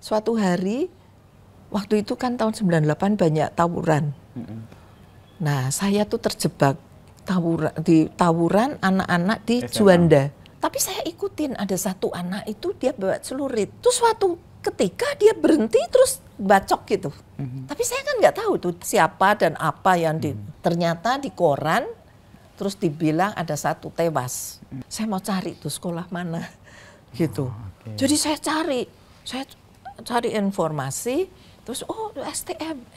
suatu hari, waktu itu kan tahun 98 banyak tawuran. Nah, saya tuh terjebak tawuran anak-anak di Juanda. Tapi saya ikutin, ada satu anak itu dia bawa celurit. Terus suatu ketika dia berhenti terus bacok gitu. Tapi saya kan nggak tahu tuh siapa dan apa yang ternyata di koran terus dibilang ada satu tewas. Saya mau cari tuh sekolah mana gitu. Jadi saya cari informasi. Terus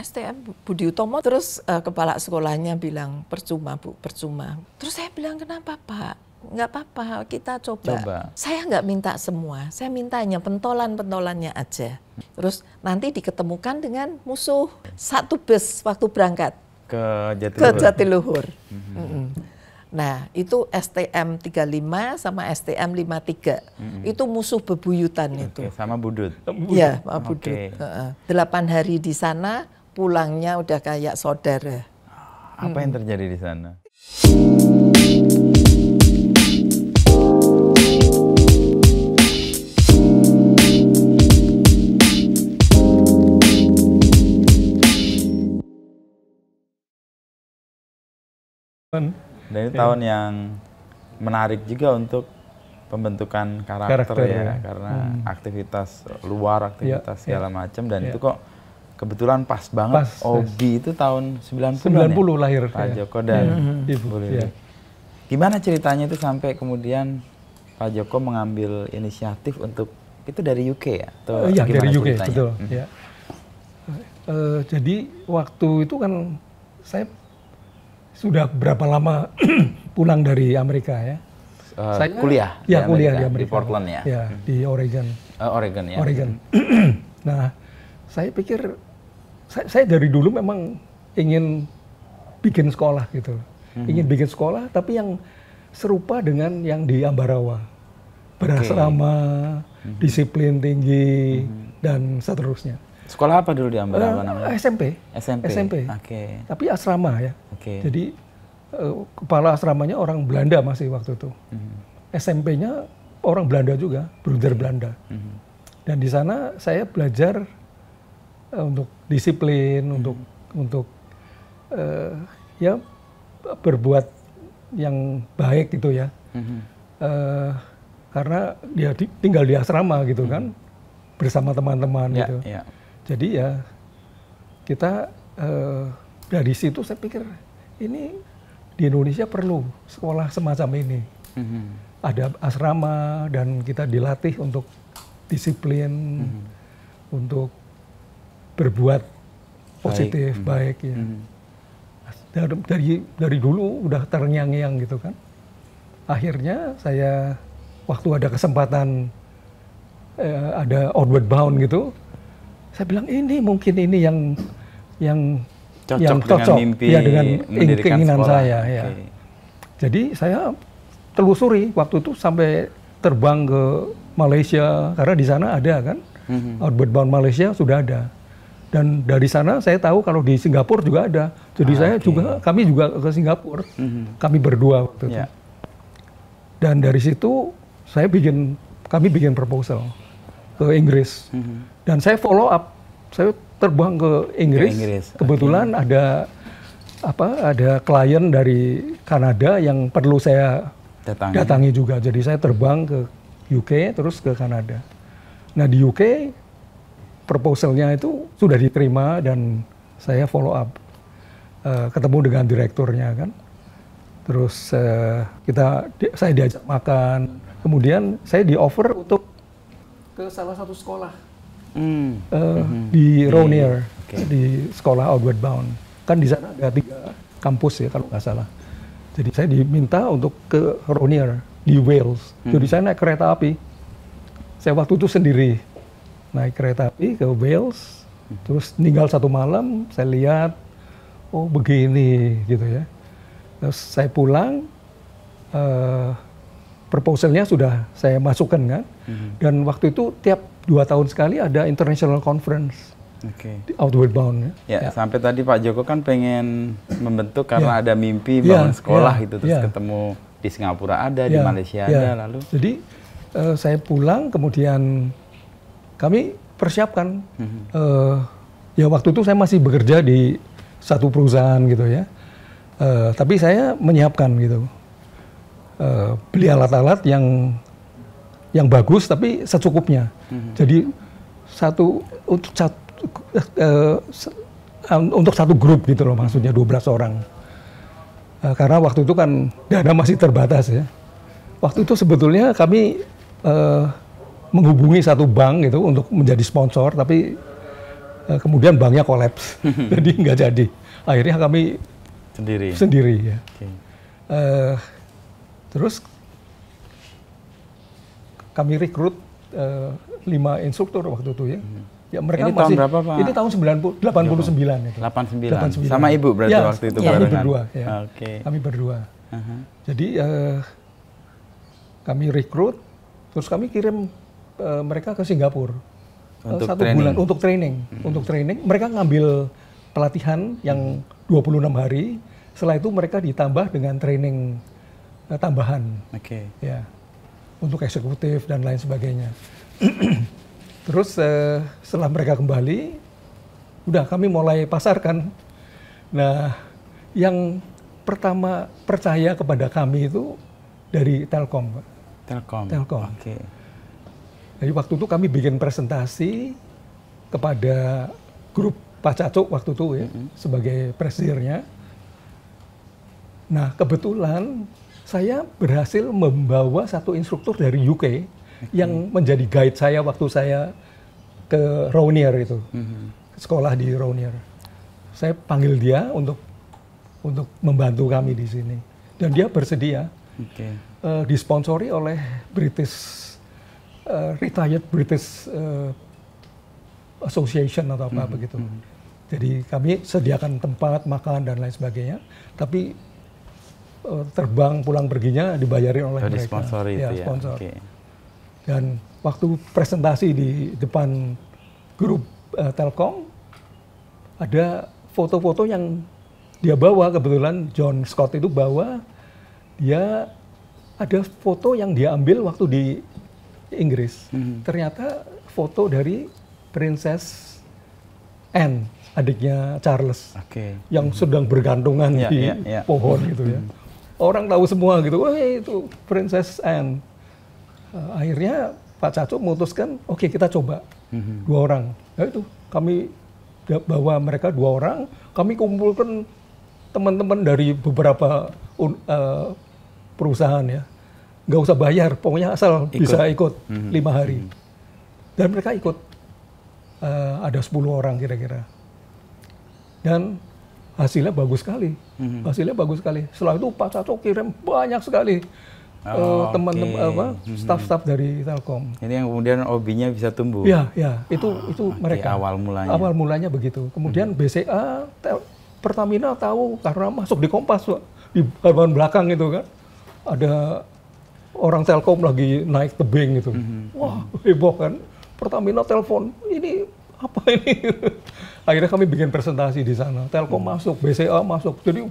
STM Budi Utomo. Terus kepala sekolahnya bilang percuma Bu, percuma. Terus saya bilang kenapa Pak? Nggak apa-apa, kita coba. Saya nggak minta semua, saya mintanya pentolan-pentolannya aja. Terus nanti diketemukan dengan musuh. Satu bus waktu berangkat ke Jatiluhur. Nah, itu STM 35 sama STM 53. Itu musuh bebuyutan itu. Sama Budut. Iya, Pak Budut. 8 hari di sana, pulangnya udah kayak saudara. Apa yang terjadi di sana? Dan ini tahun yang menarik juga untuk pembentukan karakter ya, karena aktivitas luar, aktivitas segala macam, dan itu kok kebetulan pas banget. Obi itu tahun 90 ya? Lahir Pak Joko dan Ibu Lili. Gimana ceritanya itu sampai kemudian Pak Joko mengambil inisiatif untuk itu dari UK ya? Atau iya, dari UK, ceritanya? betul. Ya. Jadi waktu itu kan saya sudah berapa lama pulang dari Amerika ya. Saya kuliah? Ya, kuliah di Amerika. Di Portland ya? Ya, di Oregon. Oregon ya? Oregon. Nah, saya pikir, saya dari dulu memang ingin bikin sekolah gitu. Ingin bikin sekolah, tapi yang serupa dengan yang di Ambarawa. Berasrama, disiplin tinggi, dan seterusnya. Sekolah apa dulu di Ambarawa namanya? SMP. SMP. Tapi asrama ya. Jadi kepala asramanya orang Belanda masih waktu itu. SMP-nya orang Belanda juga, Bruder Belanda. Dan di sana saya belajar untuk disiplin, untuk ya berbuat yang baik gitu ya. Karena dia tinggal di asrama gitu kan, bersama teman-teman gitu. Jadi ya kita dari situ saya pikir ini di Indonesia perlu sekolah semacam ini. Ada asrama dan kita dilatih untuk disiplin, untuk berbuat positif, baik ya. Dari dulu udah terngiang-ngiang gitu kan. Akhirnya saya waktu ada kesempatan ada Outward Bound gitu, saya bilang ini mungkin ini yang cocok dengan mimpi, ya, dengan keinginan sekolah. Saya. Ya. Jadi saya telusuri waktu itu sampai terbang ke Malaysia karena di sana ada kan, Outward Bound Malaysia sudah ada. Dan dari sana saya tahu kalau di Singapura juga ada. Jadi kami juga ke Singapura, kami berdua waktu itu. Dan dari situ kami bikin proposal ke Inggris. Dan saya follow up, saya terbang ke Inggris. Kebetulan ada klien dari Kanada yang perlu saya datangi juga. Jadi saya terbang ke UK terus ke Kanada. Nah di UK proposalnya itu sudah diterima dan saya follow up, ketemu dengan direkturnya kan. Terus saya diajak makan. Kemudian saya di-offer untuk ke salah satu sekolah di Rainier, di sekolah Outward Bound. Kan di sana ada 3 kampus ya kalau nggak salah. Jadi saya diminta untuk ke Rainier di Wales. Jadi saya naik kereta api. Saya waktu itu sendiri naik kereta api ke Wales. Terus tinggal 1 malam, saya lihat, oh begini gitu ya. Terus saya pulang. Proposalnya sudah saya masukkan kan, dan waktu itu tiap 2 tahun sekali ada international conference di Outward Bound. Ya, sampai tadi Pak Joko kan pengen membentuk karena ada mimpi bangun sekolah gitu, terus ketemu di Singapura ada, di Malaysia ada lalu. Jadi saya pulang, kemudian kami persiapkan. Ya waktu itu saya masih bekerja di satu perusahaan gitu ya. Tapi saya menyiapkan gitu. Beli alat-alat yang bagus tapi secukupnya. Jadi untuk satu grup gitu loh, maksudnya 12 orang. Karena waktu itu kan dana masih terbatas ya. Waktu itu sebetulnya kami menghubungi satu bank gitu untuk menjadi sponsor, tapi kemudian banknya kolaps, jadi nggak jadi. Akhirnya kami sendiri ya. Okay. Terus kami rekrut 5 instruktur waktu itu ya. Ya mereka ini masih, tahun berapa, Pak? Ini tahun 89 itu. 89. Sama Ibu berarti ya, waktu itu kami barengan. berdua ya. Okay. Kami berdua. Jadi kami rekrut, terus kami kirim mereka ke Singapura. Untuk 1 training. bulan untuk training. Untuk training, mereka ngambil pelatihan yang 26 hari. Setelah itu mereka ditambah dengan training tambahan. Oke. Ya. Untuk eksekutif dan lain sebagainya. Terus setelah mereka kembali, udah kami mulai pasarkan. Nah, yang pertama percaya kepada kami itu dari Telkom, Pak. Telkom. Oke. Jadi waktu itu kami bikin presentasi kepada grup Pak Cacuk waktu itu ya, sebagai presidennya. Nah, kebetulan saya berhasil membawa satu instruktur dari UK yang menjadi guide saya waktu saya ke Raunier itu, sekolah di Raunier. Saya panggil dia untuk membantu kami di sini, dan dia bersedia. Disponsori oleh Retired British Association atau apa begitu. Jadi kami sediakan tempat, makan dan lain sebagainya, tapi terbang pulang perginya dibayarin oleh mereka. Disponsori ya, itu sponsor. Ya. Okay. Dan waktu presentasi di depan grup Telkom, ada foto-foto yang dia bawa, kebetulan John Scott itu bawa, dia ada foto yang dia ambil waktu di Inggris. Ternyata foto dari Princess Anne, adiknya Charles, yang sedang bergantungan di pohon gitu ya. Orang tahu semua gitu, wah itu Princess Anne. Akhirnya Pak Cacuk memutuskan, oke, kita coba 2 orang. Nah itu kami bawa mereka 2 orang, kami kumpulkan teman-teman dari beberapa perusahaan ya. Nggak usah bayar, pokoknya asal bisa ikut 5 hari. Dan mereka ikut, ada 10 orang kira-kira. Dan hasilnya bagus sekali. Hasilnya bagus sekali. Setelah itu Pak Cacuk kirim banyak sekali teman-teman staff-staff dari Telkom. Ini yang kemudian hobinya bisa tumbuh. Ya, itu mereka. Awal mulanya begitu. Kemudian BCA, Pertamina tahu karena masuk di Kompas, di halaman belakang itu kan. Ada orang Telkom lagi naik tebing gitu. Wah, heboh kan. Pertamina telepon, ini apa ini? Akhirnya kami bikin presentasi di sana. Telkom masuk, BCA masuk. Jadi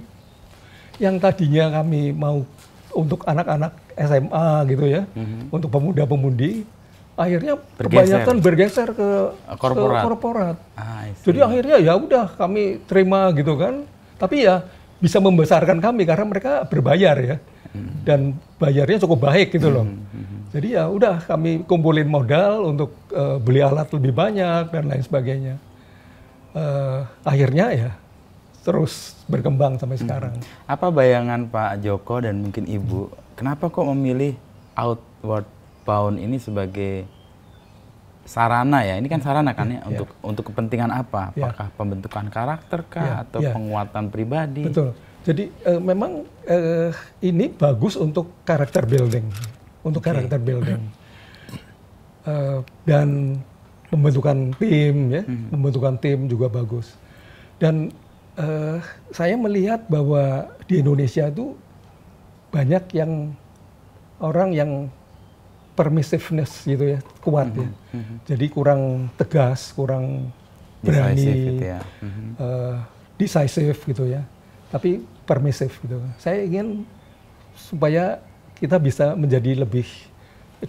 yang tadinya kami mau untuk anak-anak SMA gitu ya, untuk pemuda-pemudi, akhirnya kebanyakan bergeser ke korporat. Jadi akhirnya ya udah kami terima gitu kan. Tapi ya bisa membesarkan kami karena mereka berbayar ya. Dan bayarnya cukup baik gitu loh. Jadi ya udah kami kumpulin modal untuk beli alat lebih banyak dan lain sebagainya. Akhirnya ya terus berkembang sampai sekarang. Apa bayangan Pak Joko dan mungkin Ibu, kenapa kok memilih Outward Bound ini sebagai sarana ya? Ini kan sarana kan ya, untuk kepentingan apa? Apakah pembentukan karakter kah atau penguatan pribadi? Betul. Jadi memang ini bagus untuk karakter building, karakter building. Dan pembentukan tim ya, pembentukan tim juga bagus. Dan saya melihat bahwa di Indonesia itu banyak yang orang yang permissiveness gitu ya, kuat ya. Jadi kurang tegas, kurang berani, decisive gitu ya. Tapi permisif gitu. Saya ingin supaya kita bisa menjadi lebih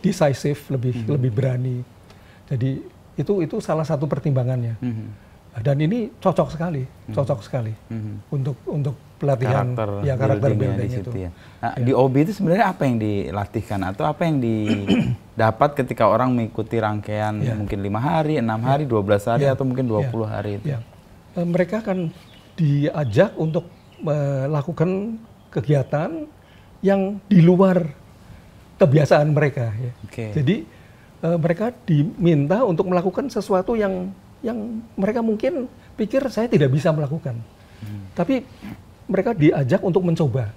decisive, lebih berani. Jadi Itu salah satu pertimbangannya. Dan ini cocok sekali untuk pelatihan karakter building itu. Ya. Nah, di OB itu sebenarnya apa yang dilatihkan atau apa yang didapat ketika orang mengikuti rangkaian mungkin 5 hari, 6 hari, 12 hari atau mungkin 20 hari itu? Mereka akan diajak untuk melakukan kegiatan yang di luar kebiasaan mereka. Ya. Jadi mereka diminta untuk melakukan sesuatu yang mereka mungkin pikir saya tidak bisa melakukan. Tapi mereka diajak untuk mencoba.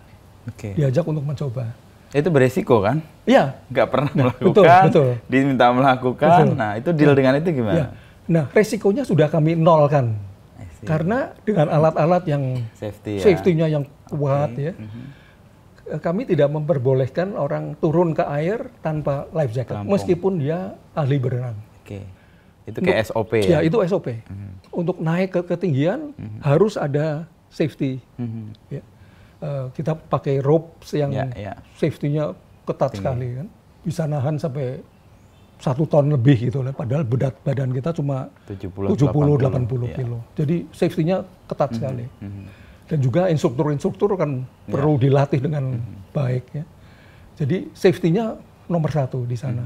Diajak untuk mencoba. Itu beresiko kan? Iya. Nggak pernah melakukan, betul. Diminta melakukan. Betul. Nah, itu deal dengan itu gimana? Nah, resikonya sudah kami nolkan. Karena dengan alat-alat yang safety-nya yang kuat ya. Kami tidak memperbolehkan orang turun ke air tanpa life jacket, meskipun dia ahli berenang. Itu kayak SOP ya? Ya, itu SOP. Untuk naik ke ketinggian harus ada safety. Ya. Kita pakai ropes yang safety-nya ketat sekali kan. Bisa nahan sampai 1 ton lebih gitu lah. Padahal berat badan kita cuma 70-80 kilo. Jadi safety-nya ketat sekali. Dan juga instruktur-instruktur kan perlu dilatih dengan baik ya. Jadi safety-nya nomor 1 di sana.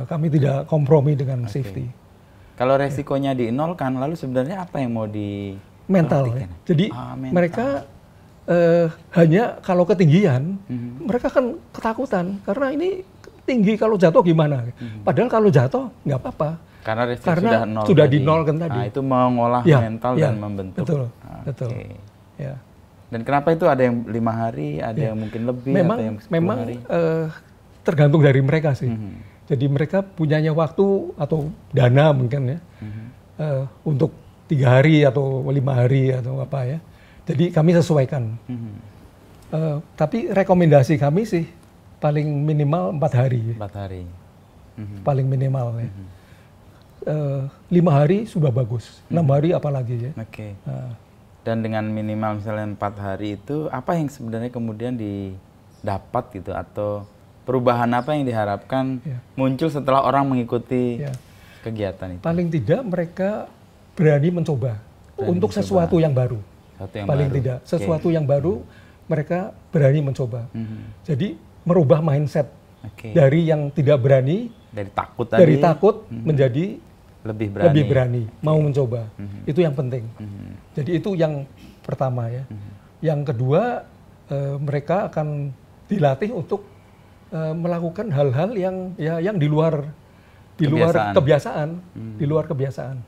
Kami tidak kompromi dengan safety. Kalau resikonya dinolkan, lalu sebenarnya apa yang mau di mental ya. Jadi mereka hanya kalau ketinggian, mereka kan ketakutan karena ini tinggi, kalau jatuh gimana? Padahal kalau jatuh nggak apa-apa. Karena sudah dinolkan tadi. Nah, itu mengolah mental dan membentuk. Betul. Ya. Dan kenapa itu ada yang 5 hari, ada yang mungkin lebih, memang, ada yang 10 hari? Tergantung dari mereka sih. Jadi mereka punyanya waktu atau dana mungkin ya, untuk 3 hari atau 5 hari atau apa ya. Jadi kami sesuaikan. Tapi rekomendasi kami sih paling minimal 4 hari. 4 hari. Paling minimal ya. 5 hari sudah bagus, 6 hari apalagi ya. Dan dengan minimal misalnya 4 hari itu, apa yang sebenarnya kemudian didapat gitu, atau perubahan apa yang diharapkan muncul setelah orang mengikuti kegiatan itu? Paling tidak mereka berani mencoba untuk sesuatu yang baru. Sesuatu yang baru mereka berani mencoba. Jadi merubah mindset dari yang tidak berani, dari takut menjadi lebih berani, mau mencoba. Itu yang penting. Jadi itu yang pertama ya. Yang kedua, mereka akan dilatih untuk melakukan hal-hal yang di luar kebiasaan.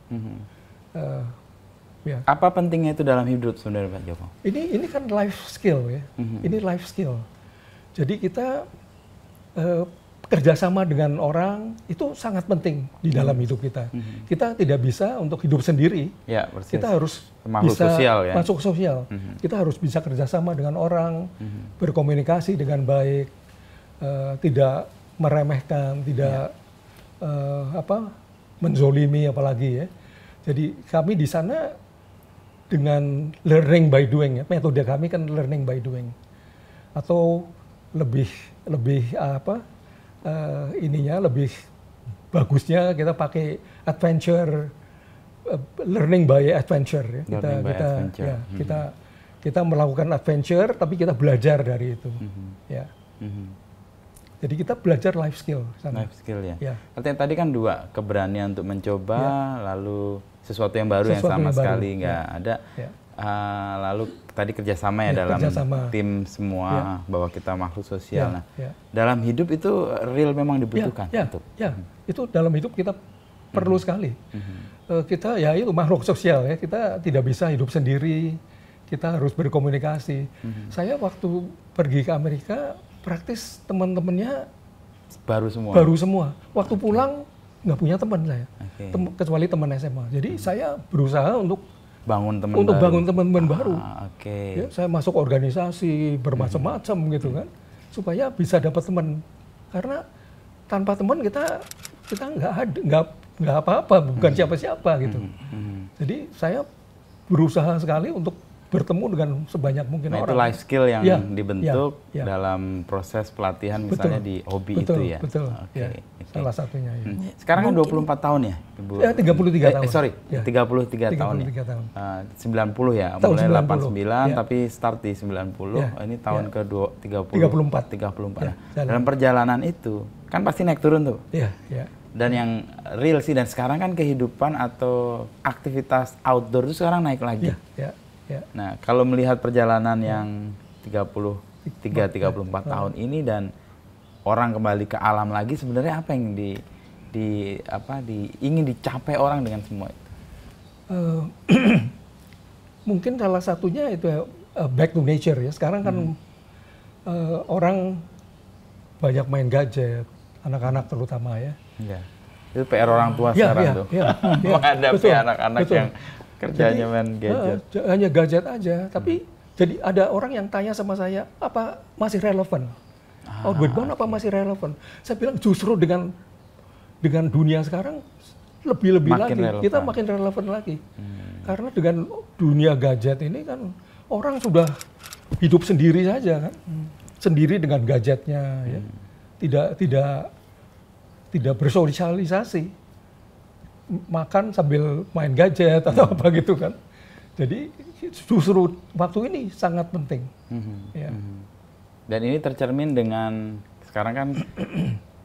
Apa pentingnya itu dalam hidup sebenarnya Pak Joko? Ini kan life skill ya. Ini life skill. Jadi kita kerjasama dengan orang itu sangat penting di dalam hidup kita. Kita tidak bisa untuk hidup sendiri. Ya, persis. Kita harus masuk sosial. Kita harus bisa kerjasama dengan orang, berkomunikasi dengan baik, tidak meremehkan, tidak menzolimi apalagi ya. Jadi kami di sana dengan learning by doing ya. Metode kami kan learning by doing. Atau lebih lebih bagusnya kita pakai adventure, learning by adventure ya. Kita melakukan adventure tapi kita belajar dari itu. Ya. Jadi kita belajar life skill sana. Life skill ya. Artinya tadi kan 2, keberanian untuk mencoba, lalu sesuatu yang baru yang sama sekali nggak ada. Lalu tadi kerjasama dalam tim semua, bahwa kita makhluk sosial. Dalam hidup itu real memang dibutuhkan. Itu dalam hidup kita perlu sekali. Kita itu makhluk sosial ya, kita tidak bisa hidup sendiri, kita harus berkomunikasi. Saya waktu pergi ke Amerika, praktis teman-temannya baru semua. Waktu pulang nggak punya teman saya, kecuali teman SMA. Jadi saya berusaha untuk bangun teman-teman baru. Ya, saya masuk organisasi bermacam-macam gitu kan, supaya bisa dapat teman. Karena tanpa teman kita nggak apa-apa, bukan siapa-siapa gitu. Jadi saya berusaha sekali untuk bertemu dengan sebanyak mungkin orang. Itu life skill yang dibentuk dalam proses pelatihan misalnya di hobi itu ya. Betul. Okay. Salah satunya. Ya. Sekarang kan 24 tahun ya, Ibu? 33 tahun. 33 tahun ya. 90 ya, tahun mulai 89 90. tapi start di 90. Ini tahun ke 34. Ya, dalam perjalanan itu kan pasti naik turun tuh. Iya. Dan yang real sih, dan sekarang kan kehidupan atau aktivitas outdoor itu sekarang naik lagi. Iya. Nah, kalau melihat perjalanan yang 34 tahun ini dan orang kembali ke alam lagi, sebenarnya apa yang ingin dicapai orang dengan semua itu? Mungkin salah satunya itu back to nature ya. Sekarang kan orang banyak main gadget, anak-anak terutama ya. Iya. Itu PR orang tua sekarang tuh. Menghadapi anak-anak yang kerjanya main gadget. Hanya gadget aja, tapi jadi ada orang yang tanya sama saya, apa masih relevan? Outward Bound apa masih relevan? Saya bilang justru dengan dunia sekarang lebih lagi, relevan. Kita makin relevan lagi. Karena dengan dunia gadget ini kan orang sudah hidup sendiri saja kan, sendiri dengan gadgetnya ya. Tidak bersosialisasi, makan sambil main gadget atau apa gitu kan. Jadi justru waktu ini sangat penting. Ya. Dan ini tercermin dengan sekarang kan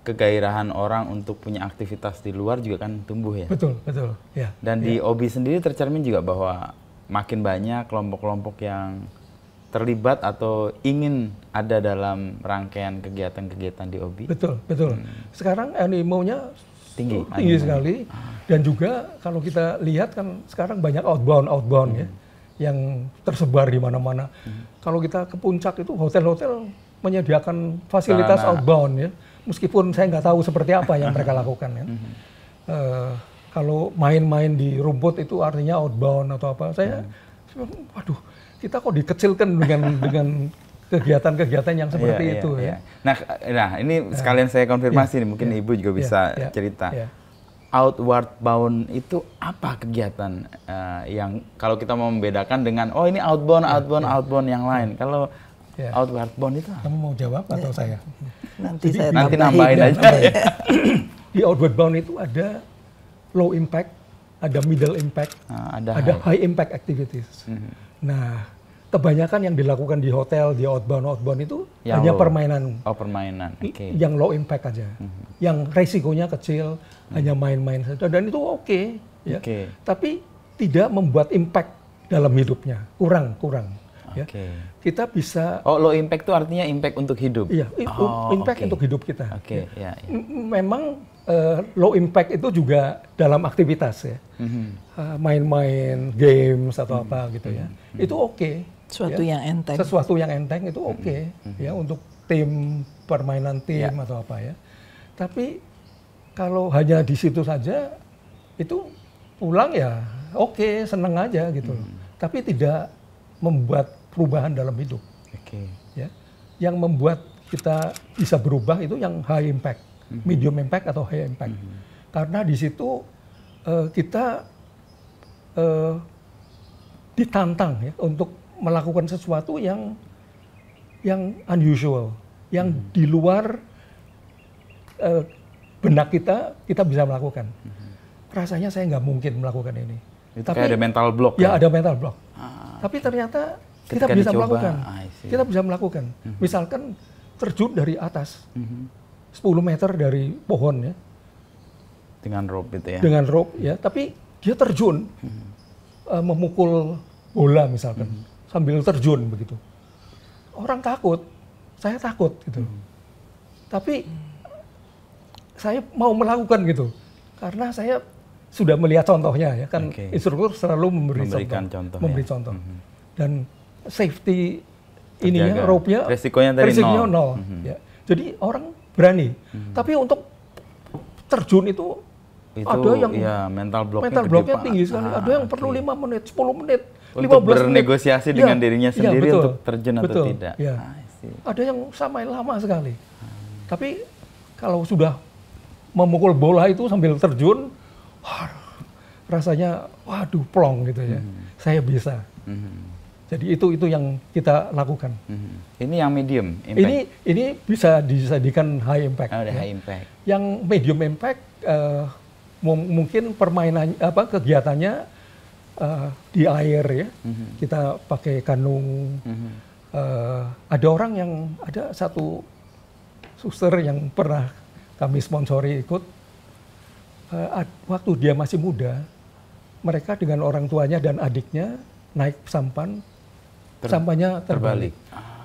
kegairahan orang untuk punya aktivitas di luar juga kan tumbuh ya. Betul. Ya. Dan di OBI sendiri tercermin juga bahwa makin banyak kelompok-kelompok yang terlibat atau ingin ada dalam rangkaian kegiatan-kegiatan di OBI? Betul. Sekarang animonya tinggi sekali. Dan juga kalau kita lihat kan sekarang banyak outbound ya, yang tersebar di mana-mana. Kalau kita ke puncak itu hotel-hotel menyediakan fasilitas outbound ya, meskipun saya nggak tahu seperti apa yang mereka lakukan ya. Kalau main-main di rumput itu artinya outbound atau apa? Waduh. Kita kok dikecilkan dengan kegiatan-kegiatan yang seperti itu ya. Nah ini sekalian saya konfirmasi nih, mungkin Ibu juga bisa cerita. Outward bound itu apa kegiatan yang kalau kita mau membedakan dengan ini outbound yang lain. Kalau outward bound itu apa? Kamu mau jawab atau saya? Nanti saya nambahin aja. Di outward bound itu ada low impact, ada middle impact, ada high impact activities. Nah, kebanyakan yang dilakukan di hotel, di outbound itu hanya permainan. Permainan. Okay. Yang low impact aja. Yang resikonya kecil, hanya main-main saja. Dan itu oke. Ya. Tapi tidak membuat impact dalam hidupnya. Kurang. Ya. Kita bisa... low impact itu artinya impact untuk hidup? Iya, impact untuk hidup kita. Ya. Memang low impact itu juga dalam aktivitas ya. Main-main games atau apa gitu ya. Itu oke. Sesuatu yang enteng. Sesuatu yang enteng itu oke ya untuk tim, permainan tim atau apa ya. Tapi kalau hanya di situ saja itu pulang ya oke, seneng aja gitu. Tapi tidak membuat perubahan dalam hidup. Ya. Yang membuat kita bisa berubah itu yang high impact, medium impact atau high impact. Karena di situ kita ditantang ya untuk melakukan sesuatu yang unusual, yang di luar benak kita bisa melakukan. Rasanya saya nggak mungkin melakukan ini. Itu tapi kayak ada mental block. Ya, ada mental block. Tapi ternyata kita bisa melakukan. Kita bisa melakukan. Misalkan terjun dari atas, 10 meter dari pohon ya. Dengan rope itu ya. Dengan rope ya. Tapi dia terjun, memukul bola misalkan. Sambil terjun begitu. Orang takut, saya takut gitu. Tapi saya mau melakukan gitu. Karena saya sudah melihat contohnya ya kan, instruktur selalu memberi contoh. Dan safety ininya, rope-nya, resikonya dari nol. Ya. Jadi orang berani. Tapi untuk terjun itu ada yang mental blocknya tinggi sekali. Ada yang perlu 5 menit, 10 menit. Untuk bernegosiasi dengan dirinya sendiri untuk terjun atau tidak. Ya. Ada yang sampai lama sekali. Tapi kalau sudah memukul bola itu sambil terjun, rasanya waduh plong gitu ya. Saya bisa. Jadi itu yang kita lakukan. Ini yang medium impact. Ini bisa dijadikan high impact. Oh, high impact. Yang medium impact mungkin permainan kegiatannya di air ya. Kita pakai kanung. Ada orang yang ada satu suster yang pernah kami sponsori ikut. Waktu dia masih muda, mereka dengan orang tuanya dan adiknya naik sampan. Sampahnya terbalik.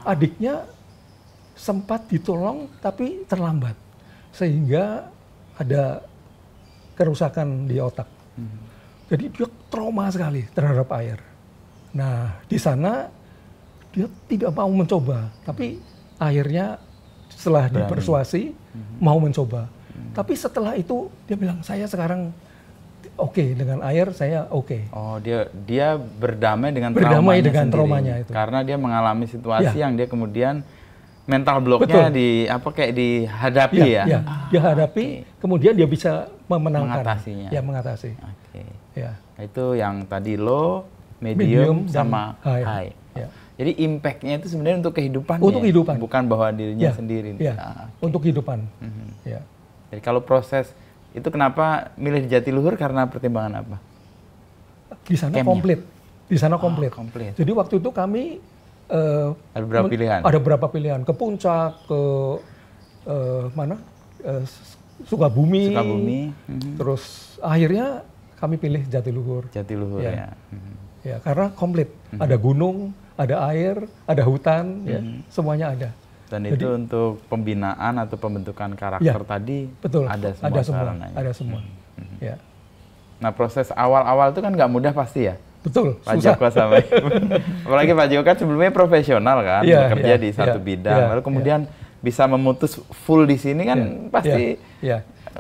Adiknya sempat ditolong tapi terlambat. Sehingga ada kerusakan di otak. Jadi dia trauma sekali terhadap air. Nah, di sana dia tidak mau mencoba. Tapi akhirnya setelah dipersuasi mau mencoba. Tapi setelah itu dia bilang, saya sekarang oke, dengan air saya oke. Oh, dia berdamai dengan traumanya itu. Karena dia mengalami situasi yang dia kemudian mental bloknya dihadapi ya. Dia hadapi, kemudian dia bisa mengatasinya. Ya, mengatasi. Oke. Ya. Itu yang tadi low, medium sama high. Ya. Jadi impact-nya itu sebenarnya untuk kehidupan. Untuk kehidupan. Bukan bahwa dirinya sendiri. Ya. Untuk kehidupan. Ya. Jadi kalau proses itu kenapa milih di Jatiluhur, karena pertimbangan apa? Di sana komplit. Di sana komplit. Jadi waktu itu kami ada berapa pilihan? Ada berapa pilihan? Ke Puncak, ke mana? Sukabumi. Terus akhirnya kami pilih Jatiluhur. Jatiluhur ya. Ya, karena komplit. Ada gunung, ada air, ada hutan, ya, semuanya ada. Dan itu untuk pembinaan atau pembentukan karakter tadi betul, ada semua. Ada semua. Ya. Nah, proses awal-awal itu kan nggak mudah pasti ya. Betul. Pak Joko sama apalagi Pak Joko kan sebelumnya profesional kan, bekerja di satu bidang, lalu kemudian bisa memutus full di sini kan pasti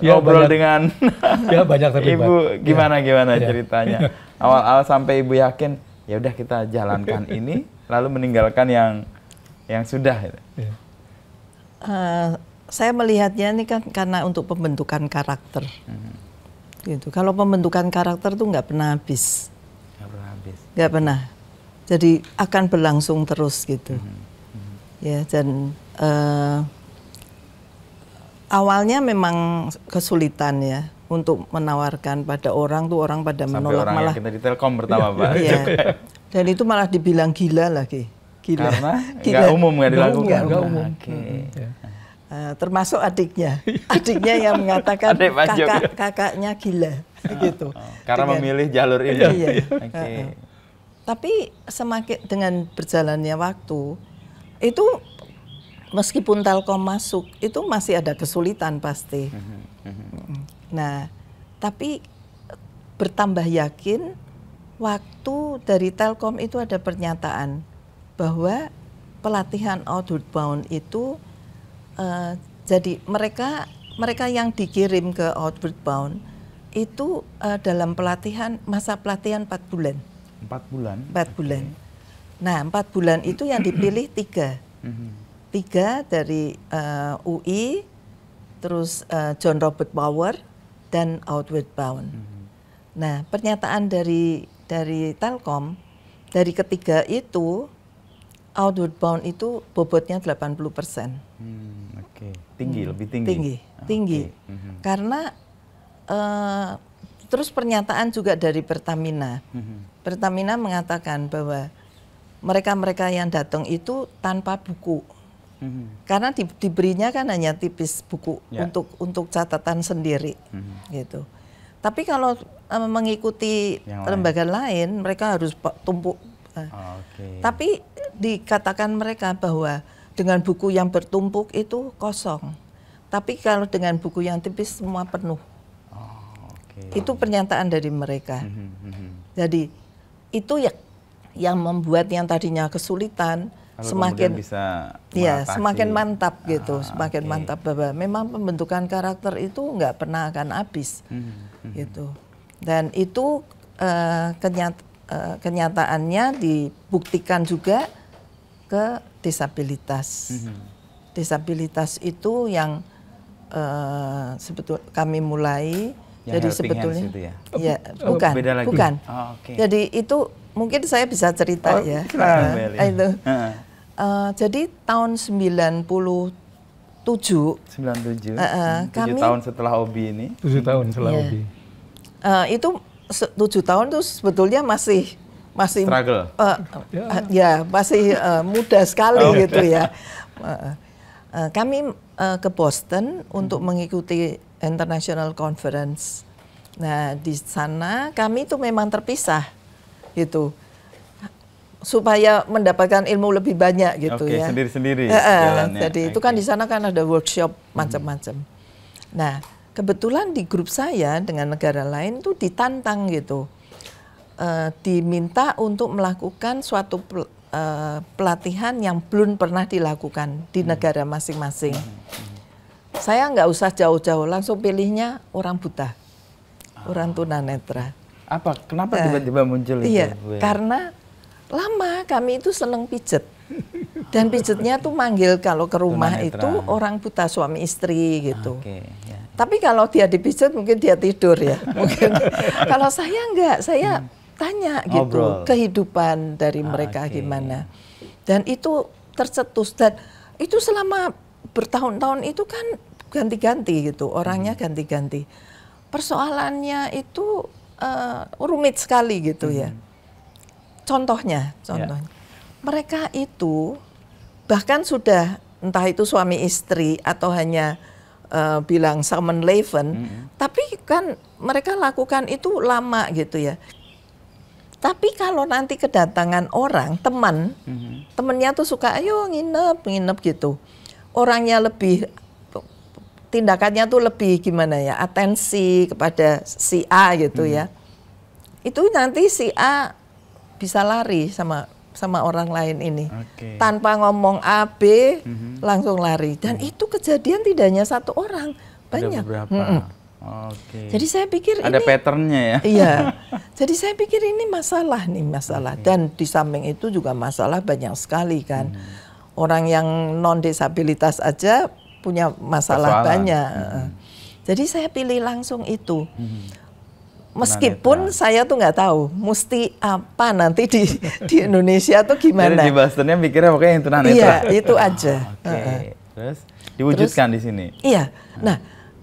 ngobrol dengan banyak terlibat. Ibu gimana ceritanya. Awal-awal sampai Ibu yakin ya udah kita jalankan ini, lalu meninggalkan yang sudah. Saya melihatnya ini kan karena untuk pembentukan karakter. Gitu. Kalau pembentukan karakter tuh nggak pernah habis. Nggak pernah. Jadi akan berlangsung terus gitu. Ya, dan awalnya memang kesulitan ya untuk menawarkan pada orang pada sampai menolak, orang malah yang kita di Telkom pertama Pak. Iya. Dan itu malah dibilang gila lagi. Gila. Karena nggak umum, nggak dilakukan. Nggak umum. Termasuk adiknya yang mengatakan kakaknya gila, gitu. Karena memilih jalur ini. Iya. Tapi semakin dengan berjalannya waktu, itu meskipun Telkom masuk, itu masih ada kesulitan pasti. Nah, tapi bertambah yakin waktu dari Telkom itu ada pernyataan bahwa pelatihan Outward Bound itu jadi mereka yang dikirim ke Outward Bound itu dalam masa pelatihan 4 bulan. 4 bulan? 4 bulan. Nah, 4 bulan itu yang dipilih 3. 3 dari UI, terus John Robert Power, dan Outward Bound. Nah, pernyataan dari Telkom, dari ketiga itu, Outward Bound itu bobotnya 80%. Tinggi, lebih tinggi? Tinggi. Karena terus pernyataan juga dari Pertamina. Pertamina mengatakan bahwa mereka-mereka yang datang itu tanpa buku. Karena diberinya kan hanya tipis buku untuk catatan sendiri, gitu. Tapi kalau mengikuti lembaga lain, mereka harus tumpuk. Tapi dikatakan mereka bahwa dengan buku yang bertumpuk itu kosong. Tapi kalau dengan buku yang tipis semua penuh. Itu pernyataan dari mereka. Jadi itu yang membuat yang tadinya kesulitan semakin bisa semakin mantap gitu, semakin mantap bahwa memang pembentukan karakter itu nggak pernah akan habis, gitu. Dan itu kenyataannya dibuktikan juga ke disabilitas. Disabilitas itu yang kami mulai. Yang jadi sebetulnya itu ya? Ya bukan. Jadi itu mungkin saya bisa cerita ya. Itu. Jadi tahun 97. 97. 7 tahun setelah Obi ini. 7 tahun setelah Obi. Itu 7 tahun tuh sebetulnya masih struggle. Ya masih muda sekali gitu ya. Kami ke Boston untuk mengikuti International Conference. Nah di sana kami itu memang terpisah gitu, supaya mendapatkan ilmu lebih banyak gitu ya. Sendiri-sendiri. Jadi itu kan di sana kan ada workshop macam-macam. Nah kebetulan di grup saya dengan negara lain tuh ditantang gitu. Diminta untuk melakukan suatu pelatihan yang belum pernah dilakukan di negara masing-masing. Saya nggak usah jauh-jauh, langsung pilihnya orang buta, orang tunanetra. Kenapa tiba-tiba muncul itu? Iya, karena lama kami itu seneng pijet. Dan pijetnya tuh manggil kalau ke rumah itu orang buta, suami istri gitu. Tapi kalau dia dipijet mungkin dia tidur ya. Mungkin kalau saya enggak, saya tanya gitu kehidupan dari mereka gimana. Dan itu tercetus, dan itu selama bertahun-tahun itu kan ganti-ganti gitu, orangnya ganti-ganti. Persoalannya itu rumit sekali gitu ya. Contohnya, mereka itu bahkan sudah entah itu suami istri atau hanya bilang summon leven, tapi kan mereka lakukan itu lama gitu ya. Tapi kalau nanti kedatangan orang, temannya tuh suka ayo nginep gitu. Orangnya lebih, tindakannya tuh lebih gimana ya, atensi kepada si A gitu ya. Itu nanti si A bisa lari sama orang lain ini. Tanpa ngomong A, B, langsung lari. Dan itu kejadian tidak hanya satu orang, banyak. Ada beberapa. Jadi saya pikir ada patternnya ya. Iya. Jadi saya pikir ini masalah. Dan di samping itu juga masalah banyak sekali kan. Orang yang non disabilitas aja punya masalah banyak. Jadi saya pilih langsung itu. Meskipun saya tuh nggak tahu mesti apa nanti di Indonesia tuh gimana. Jadi di Bostonnya mikirnya pokoknya yang tunanetra. Iya, itu aja. Terus diwujudkan di sini. Iya. Nah,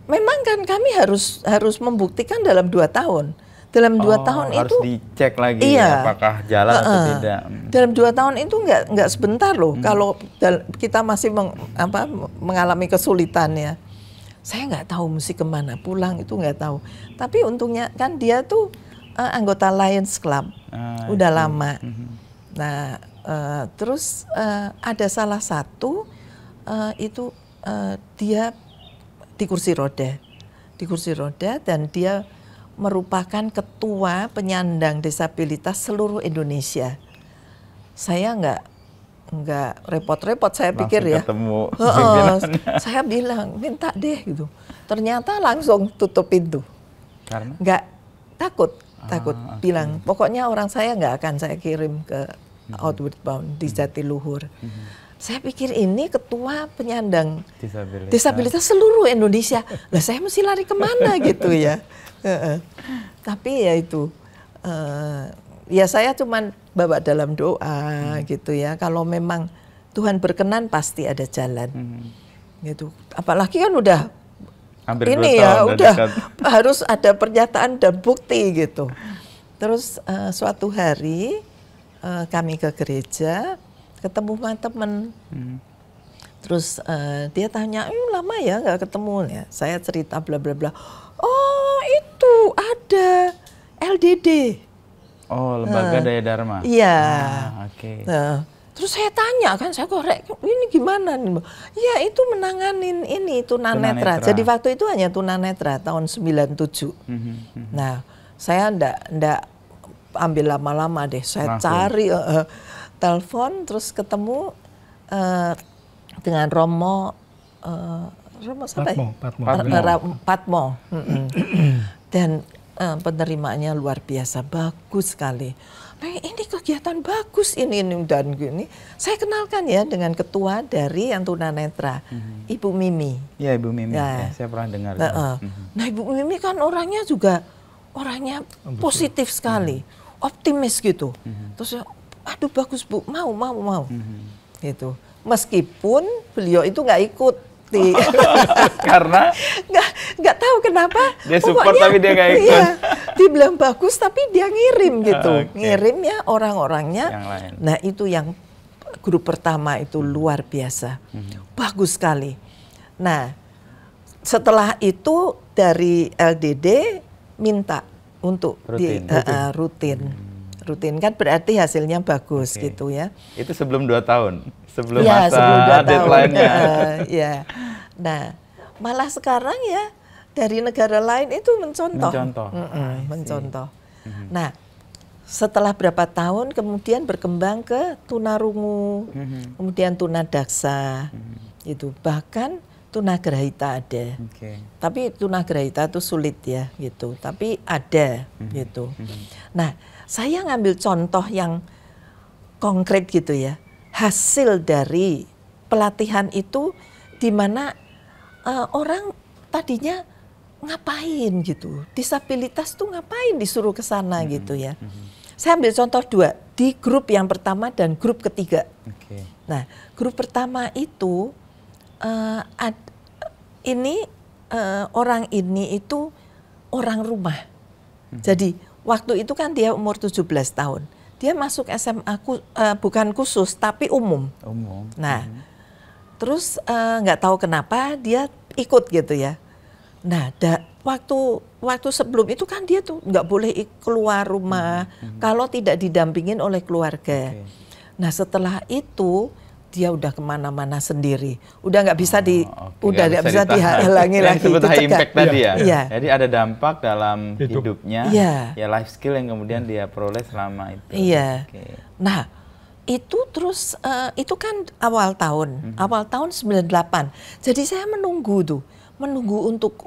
memang kan kami harus membuktikan dalam 2 tahun. Dalam 2 tahun harus itu dicek lagi apakah jalan atau tidak. Dalam 2 tahun itu nggak sebentar loh. Kalau kita masih mengalami kesulitan ya. Saya nggak tahu mesti kemana, pulang itu nggak tahu. Tapi untungnya kan dia tuh anggota Lions Club, udah lama. Nah, terus ada salah satu itu dia di kursi roda dan dia merupakan ketua penyandang disabilitas seluruh Indonesia. Saya nggak repot-repot, saya pikir ya. Ketemu saya bilang minta deh gitu. Ternyata langsung tutup pintu. Karena? Nggak takut. Bilang pokoknya orang saya nggak akan saya kirim ke Outward Bound di Jatiluhur. Saya pikir ini ketua penyandang disabilitas seluruh Indonesia. Lah saya mesti lari kemana gitu ya. Tapi ya itu. Ya saya cuman bawa dalam doa gitu ya. Kalau memang Tuhan berkenan pasti ada jalan. Gitu. Apalagi kan udah hampir ini ya udah harus ada pernyataan dan bukti gitu. Terus suatu hari kami ke gereja ketemu sama temen. Terus dia tanya, lama ya nggak ketemu ya. Saya cerita bla bla bla. Oh itu ada LDD. Oh, Lembaga Daya Dharma. Iya. Nah, terus saya tanya kan, saya korek, ini gimana nih? Ya itu menanganin ini tunanetra. Jadi waktu itu hanya tunanetra tahun 97. Nah, saya ndak ambil lama-lama deh. Saya cari telepon, terus ketemu dengan Romo siapa ya? Patmo. Dan penerimaannya luar biasa, bagus sekali. Nah, ini kegiatan bagus ini dan gini. Saya kenalkan ya dengan ketua dari yang tunanetra, Ibu Mimi. Iya, Ibu Mimi. Ya, saya pernah dengar. Nah, Ibu Mimi kan orangnya juga orangnya positif sekali. optimis gitu. Terus aduh bagus Bu, mau. Gitu. Meskipun beliau itu nggak ikut karena nggak tahu kenapa dia support tapi dia nggak ikut. Iya, dia bilang bagus tapi dia ngirim gitu. Ngirim ya orang-orangnya. Nah itu yang grup pertama itu luar biasa, bagus sekali. Nah setelah itu dari LDD minta untuk rutin kan berarti hasilnya bagus gitu ya. Itu sebelum 2 tahun, sebelum ya, masa sebelum 2 deadline-nya. Ya. Nah malah sekarang ya dari negara lain itu mencontoh. Mencontoh. Nah setelah berapa tahun kemudian berkembang ke tunarungu, kemudian tunadaksa, itu bahkan tunagrahita ada. Tapi tunagrahita itu sulit ya gitu. Tapi ada gitu. Nah, saya ngambil contoh yang konkret gitu ya. Hasil dari pelatihan itu di mana orang tadinya ngapain gitu. Disabilitas tuh ngapain disuruh ke sana gitu ya. Saya ambil contoh 2 di grup yang pertama dan grup ketiga. Nah, grup pertama itu orang ini itu orang rumah. Jadi waktu itu kan dia umur 17 tahun. Dia masuk SMA bukan khusus tapi umum. Nah, terus nggak tahu kenapa dia ikut gitu ya. Nah, waktu sebelum itu kan dia tuh nggak boleh keluar rumah kalau tidak didampingin oleh keluarga. Nah, setelah itu dia udah kemana-mana sendiri, udah nggak bisa udah nggak bisa dihalangi lagi. Itu high impact tadi ya. Iya. Jadi ada dampak dalam hidupnya, ya life skill yang kemudian dia peroleh selama itu. Iya. Nah itu terus itu kan awal tahun 98. Jadi saya menunggu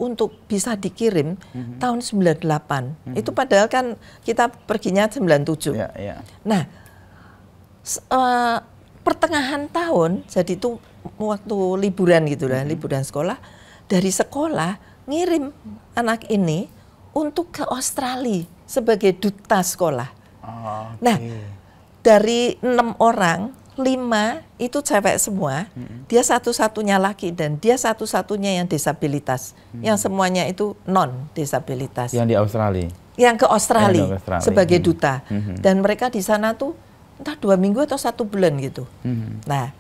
untuk bisa dikirim tahun 98. Itu padahal kan kita perginya 97. Nah pertengahan tahun, jadi itu waktu liburan gitu lah, liburan sekolah, dari sekolah ngirim anak ini untuk ke Australia sebagai duta sekolah. Nah, dari 6 orang, 5 itu cewek semua, dia satu-satunya laki dan dia satu-satunya yang disabilitas, yang semuanya itu non disabilitas. Yang di Australia? Yang ke Australia sebagai duta, dan mereka di sana tuh entah 2 minggu atau 1 bulan gitu. Nah,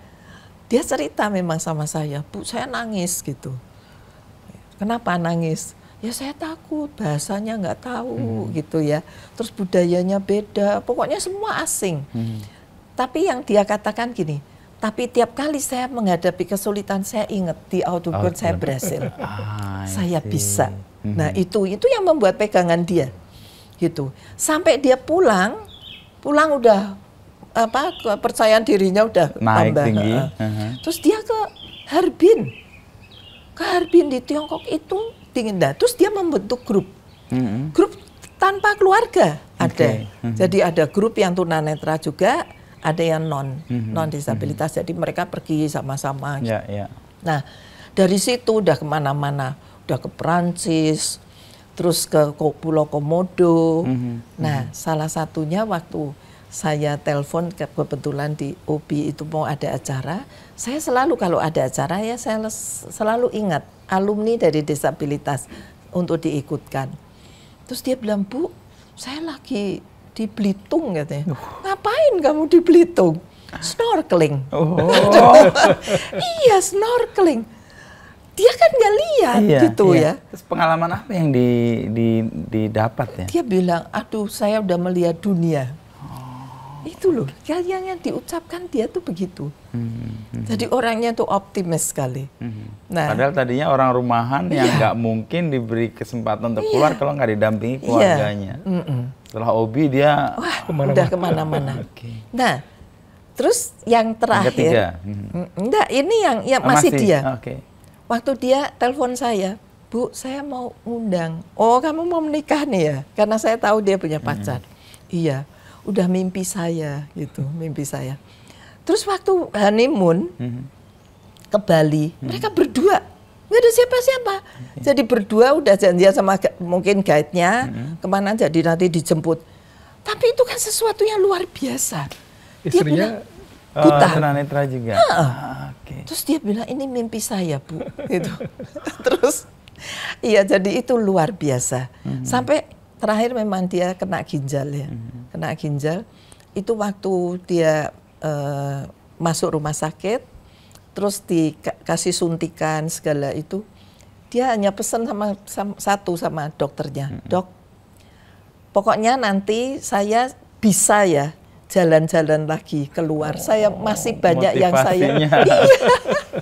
dia cerita memang sama saya, Bu, saya nangis gitu. Kenapa nangis? Ya saya takut, bahasanya nggak tahu gitu ya. Terus budayanya beda, pokoknya semua asing. Tapi yang dia katakan gini, tapi tiap kali saya menghadapi kesulitan, saya ingat di outbound saya berhasil. Saya bisa. Nah itu yang membuat pegangan dia gitu. Sampai dia pulang udah kepercayaan dirinya udah naik tambah tinggi. Terus dia ke Harbin di Tiongkok itu dingin. Terus dia membentuk grup tanpa keluarga ada. Jadi ada grup yang tunanetra juga, ada yang non disabilitas. Jadi mereka pergi sama-sama. Nah dari situ udah kemana-mana, udah ke Perancis, terus ke Pulau Komodo. Nah salah satunya waktu saya telepon kebetulan di OB itu mau ada acara, saya selalu kalau ada acara ya saya selalu ingat alumni dari disabilitas untuk diikutkan. Terus dia bilang, Bu, saya lagi di Belitung katanya. Ngapain kamu di Belitung? Snorkeling. Iya, snorkeling. Dia kan nggak lihat gitu ya. Terus pengalaman apa yang didapat ya? Dia bilang, aduh saya udah melihat dunia. Itu loh, yang diucapkan dia tuh begitu. Jadi orangnya tuh optimis sekali. Nah, padahal tadinya orang rumahan yang nggak mungkin diberi kesempatan untuk keluar kalau nggak didampingi keluarganya. Setelah OB dia udah kemana-mana. Nah, terus yang terakhir, enggak, ini yang masih dia. Waktu dia telepon saya, Bu, saya mau ngundang. Oh, kamu mau menikah nih ya? Karena saya tahu dia punya pacar. Iya. Udah mimpi saya gitu, mimpi saya. Terus waktu honeymoon ke Bali, mereka berdua, nggak ada siapa-siapa. Jadi berdua udah janjian sama mungkin guide-nya, kemana jadi nanti dijemput. Tapi itu kan kan sesuatu yang luar biasa. Istrinya buta. Tunanetra juga. Okay. Terus dia bilang ini mimpi saya, Bu. Gitu. Terus iya, jadi itu luar biasa. Sampai terakhir memang dia kena ginjal ya. Kena ginjal. Itu waktu dia masuk rumah sakit, terus dikasih suntikan segala itu. Dia hanya pesan sama dokternya, Dok, pokoknya nanti saya bisa ya jalan-jalan lagi keluar. Saya masih banyak yang saya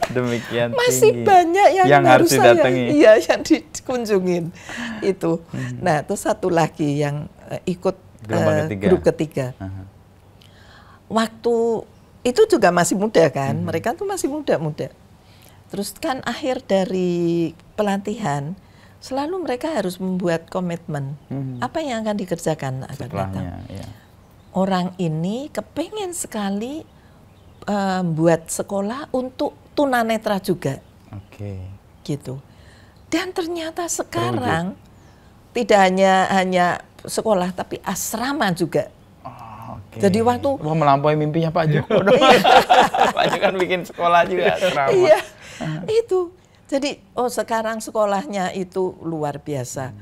demikian masih tinggi. Banyak yang harus saya yang dikunjungin itu. Nah, terus satu lagi yang ikut grup ketiga. Waktu itu juga masih muda kan, mereka tuh masih muda-muda. Terus kan akhir dari pelatihan, selalu mereka harus membuat komitmen. Apa yang akan dikerjakan akan datang. Ya. Orang ini kepengen sekali buat sekolah untuk tunanetra juga. Gitu. Dan ternyata sekarang tidak hanya sekolah, tapi asrama juga. Jadi waktu melampaui mimpinya Pak Joko dong. Pak Joko kan bikin sekolah juga asrama. Iya. Itu. Jadi sekarang sekolahnya itu luar biasa.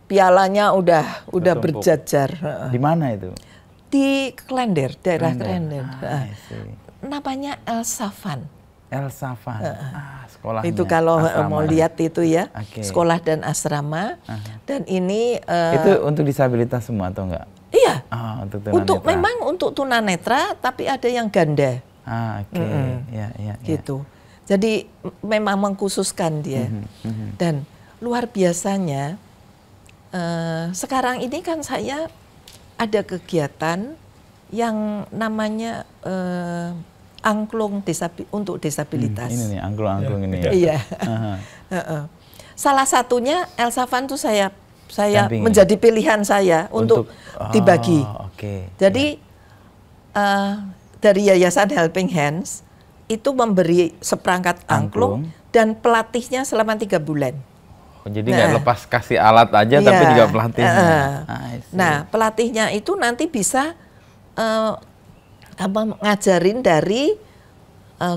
Pialanya udah berjajar. Di mana itu? Di Klender, daerah Klender. Namanya Elsafan. Elsafan. Sekolahnya. Itu kalau mau lihat itu ya, sekolah dan asrama. Dan ini itu untuk disabilitas semua atau enggak? Iya. Memang untuk tunanetra, tapi ada yang ganda. Gitu. Jadi memang mengkhususkan dia. Dan luar biasanya sekarang ini kan saya ada kegiatan yang namanya angklung untuk disabilitas. Ini nih angklung ini ya. Iya. Salah satunya Elsafan tuh saya menjadi pilihan saya untuk dibagi. Jadi dari Yayasan Helping Hands itu memberi seperangkat angklung dan pelatihnya selama 3 bulan. Jadi nggak lepas kasih alat aja, tapi juga pelatihnya. Nah, pelatihnya itu nanti bisa ngajarin dari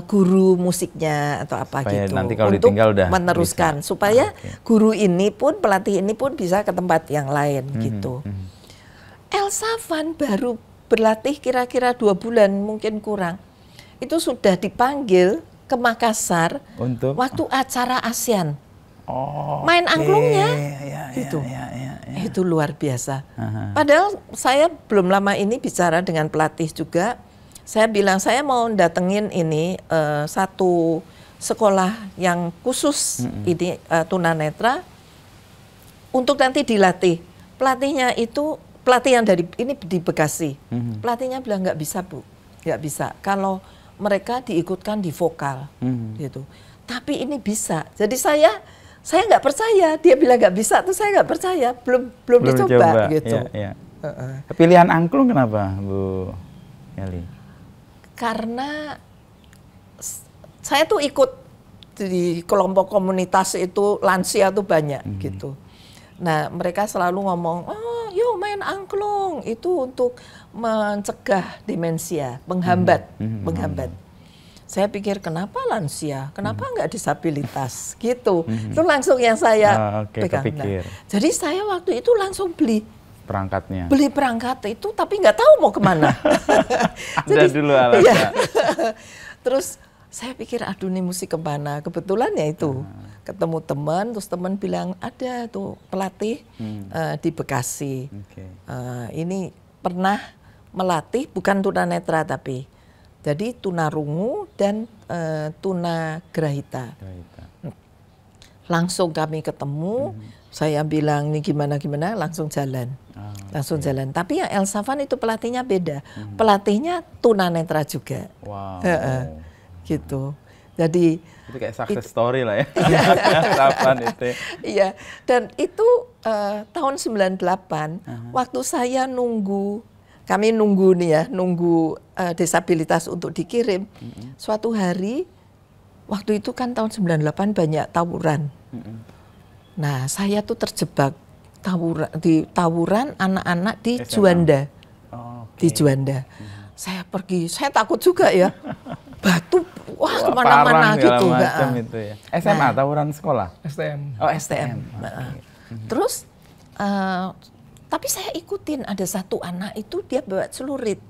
guru musiknya atau apa supaya gitu nanti kalau untuk udah meneruskan bisa. Supaya guru ini pun, pelatih ini pun bisa ke tempat yang lain gitu. Elsafan baru berlatih kira-kira 2 bulan mungkin kurang. Itu sudah dipanggil ke Makassar untuk waktu acara ASEAN. Main angklungnya gitu. Itu luar biasa. Padahal saya belum lama ini bicara dengan pelatih juga. Saya bilang saya mau datengin ini satu sekolah yang khusus ini tunanetra untuk nanti dilatih. Pelatihnya itu pelatih yang dari ini di Bekasi. Pelatihnya bilang nggak bisa, Bu, nggak bisa. Kalau mereka diikutkan di vokal gitu. Tapi ini bisa. Jadi saya nggak percaya. Dia bilang nggak bisa, tuh saya nggak percaya. Belum dicoba gitu. Pilihan angklung kenapa, Bu Yali? Karena saya tuh ikut di kelompok komunitas itu, lansia tuh banyak gitu. Nah, mereka selalu ngomong, yuk main angklung, itu untuk mencegah demensia, menghambat. Saya pikir kenapa lansia, kenapa nggak disabilitas gitu. Itu langsung yang saya pegang. Nah, jadi saya waktu itu langsung beli perangkat itu, tapi nggak tahu mau kemana. Jadi dulu alatnya. Terus saya pikir aduh nih mesti kemana. Kebetulan ya itu ketemu teman, terus teman bilang ada tuh pelatih di Bekasi. Ini pernah melatih bukan tunanetra tapi jadi tunarungu dan tunagrahita. Langsung kami ketemu. Saya bilang ini gimana langsung jalan. Jalan. Tapi yang Elsafan itu pelatihnya beda. Pelatihnya tunanetra juga. Gitu. Jadi itu kayak success story lah ya. Elsafan itu. Iya. Dan itu tahun 98 waktu saya kami nunggu nih ya, disabilitas untuk dikirim. Suatu hari waktu itu kan tahun 98 banyak tawuran. Nah, saya tuh terjebak di tawuran anak-anak di Juanda. di Juanda. Saya pergi, saya takut juga ya. Batu, wah kemana-mana gitu. Itu ya. SMA, tawuran sekolah? STM. Oh STM. Terus, tapi saya ikutin, ada satu anak itu dia bawa celurit.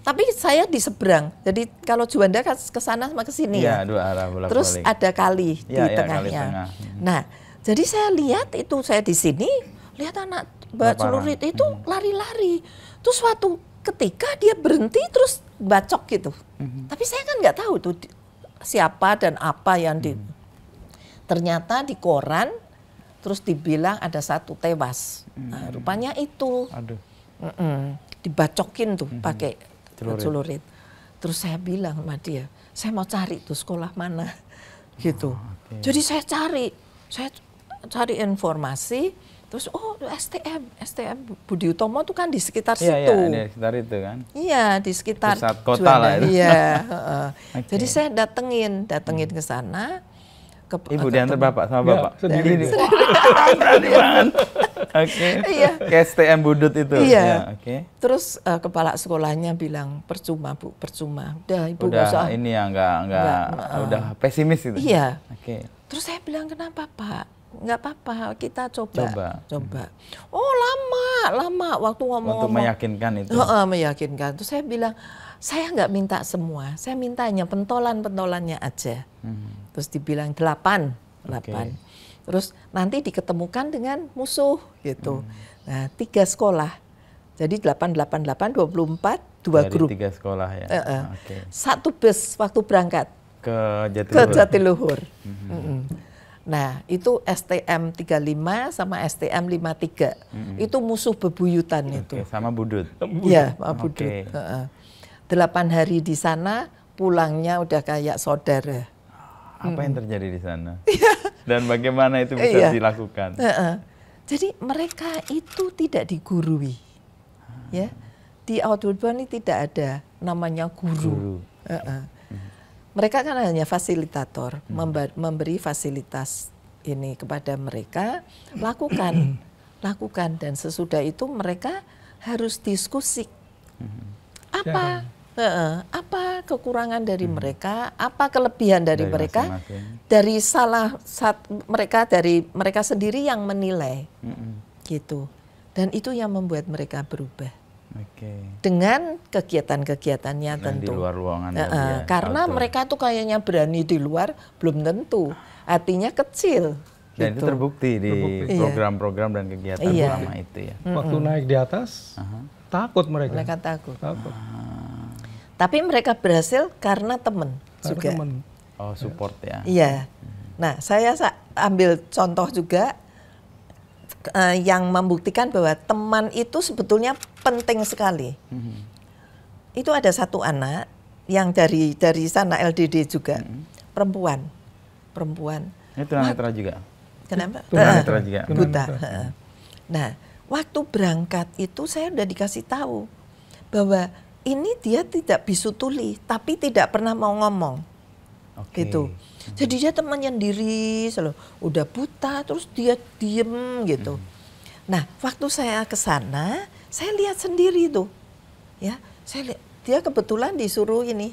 Tapi saya di seberang, jadi kalau Juanda kan ke sana sama ke sini ya. Dua arah bolak-balik. Terus ada kali di tengahnya. Kali tengah. Nah, jadi saya lihat itu, saya di sini, lihat anak bawa celurit itu lari-lari. Terus suatu ketika dia berhenti terus bacok gitu. Tapi saya kan nggak tahu itu siapa dan apa yang ternyata di koran terus dibilang ada satu tewas. Nah, rupanya itu. Aduh. Dibacokin tuh pakai celurit. Terus saya bilang sama dia, saya mau cari tuh sekolah mana gitu. Jadi saya cari informasi. Terus STM Budi Utomo tuh kan di sekitar situ. Iya, di sekitar itu kan. Iya, di sekitar pusat kota lah itu. Iya, Jadi saya datengin ke sana. Ibu diantar bapak sama bapak sendiri. Berani banget. Iya. Ke STM Budut itu. Iya. Terus kepala sekolahnya bilang percuma Bu, percuma. Udah Ibu udah usah. Ini ya enggak udah pesimis itu. Iya. Terus saya bilang kenapa Pak? Nggak apa-apa, kita coba. Oh lama waktu ngomong. Untuk meyakinkan itu. Meyakinkan. Terus saya bilang, saya nggak minta semua, saya minta hanya pentolan-pentolannya aja. Terus dibilang 8. Terus nanti diketemukan dengan musuh gitu. Nah 3 sekolah, jadi 8, 24, 2 grup. 3 sekolah ya. Satu bus waktu berangkat ke Jatiluhur. Nah, itu STM 35 sama STM 53. Itu musuh bebuyutan itu. Sama Budut. Iya, sama Budut. 8 hari di sana, pulangnya udah kayak saudara. Apa yang terjadi di sana? Dan bagaimana itu bisa dilakukan? Jadi mereka itu tidak digurui. Ya. Di Outward Bound ini tidak ada namanya guru. Mereka kan hanya fasilitator, memberi fasilitas ini kepada mereka, lakukan, dan sesudah itu mereka harus diskusi apa kekurangan dari mereka, apa kelebihan dari mereka, dari mereka sendiri yang menilai, gitu, dan itu yang membuat mereka berubah. Dengan kegiatan-kegiatannya tentu. Di luar ruangan. Karena mereka tuh kayaknya berani di luar, belum tentu. Artinya kecil. Dan gitu. itu terbukti di program-program dan kegiatan selama itu ya. Waktu naik di atas, takut mereka. Mereka takut. Tapi mereka berhasil karena teman juga. Oh, support ya. Iya. Nah, saya ambil contoh juga yang membuktikan bahwa teman itu sebetulnya penting sekali. Itu ada satu anak yang dari sana LDD juga, perempuan. Itu tunanetra juga. Kenapa? Tunanetra juga. Buta. Nah, waktu berangkat itu saya udah dikasih tahu bahwa ini dia tidak bisu tuli, tapi tidak pernah mau ngomong. Gitu. Jadi dia temannya sendiri, selalu udah buta, terus dia diem gitu. Nah, waktu saya ke sana, saya lihat sendiri tuh, ya, saya lihat dia kebetulan disuruh ini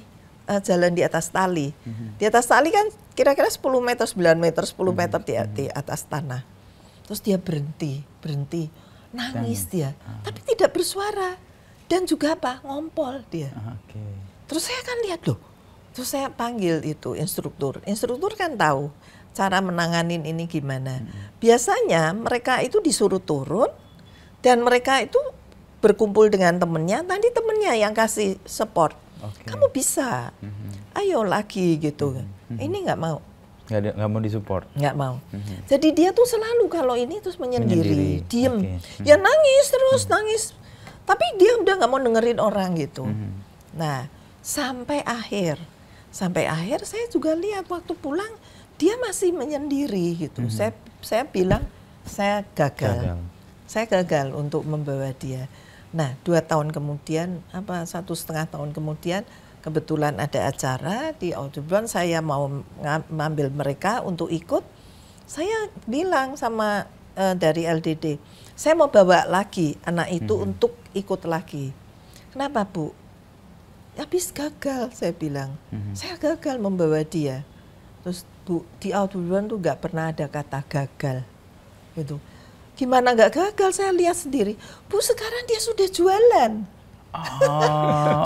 jalan di atas tali. Di atas tali kan kira-kira 10 meter, 9 meter, 10 meter di atas tanah. Terus dia berhenti, nangis dia, tapi tidak bersuara dan juga apa, ngompol dia. Terus saya kan lihat loh. Terus saya panggil itu instruktur kan tahu cara menanganin ini gimana. Biasanya mereka itu disuruh turun dan mereka itu berkumpul dengan temennya, nanti temennya yang kasih support. Kamu bisa, ayo lagi gitu. Ini nggak mau. Nggak mau disupport. Nggak mau. Jadi dia tuh selalu kalau ini terus menyendiri, diem. Ya nangis terus, nangis. Tapi dia udah nggak mau dengerin orang gitu. Nah, sampai akhir saya juga lihat waktu pulang dia masih menyendiri gitu. Saya bilang saya gagal. Saya gagal untuk membawa dia. Nah 2 tahun kemudian, 1,5 tahun kemudian kebetulan ada acara di Outward, saya mau mengambil mereka untuk ikut. Saya bilang sama dari LDD, saya mau bawa lagi anak itu untuk ikut lagi. kenapa Bu? Habis gagal, saya bilang. Saya gagal membawa dia. Terus Bu, di outbound tuh nggak pernah ada kata gagal. Gitu. Gimana nggak gagal? Saya lihat sendiri. Bu, sekarang dia sudah jualan.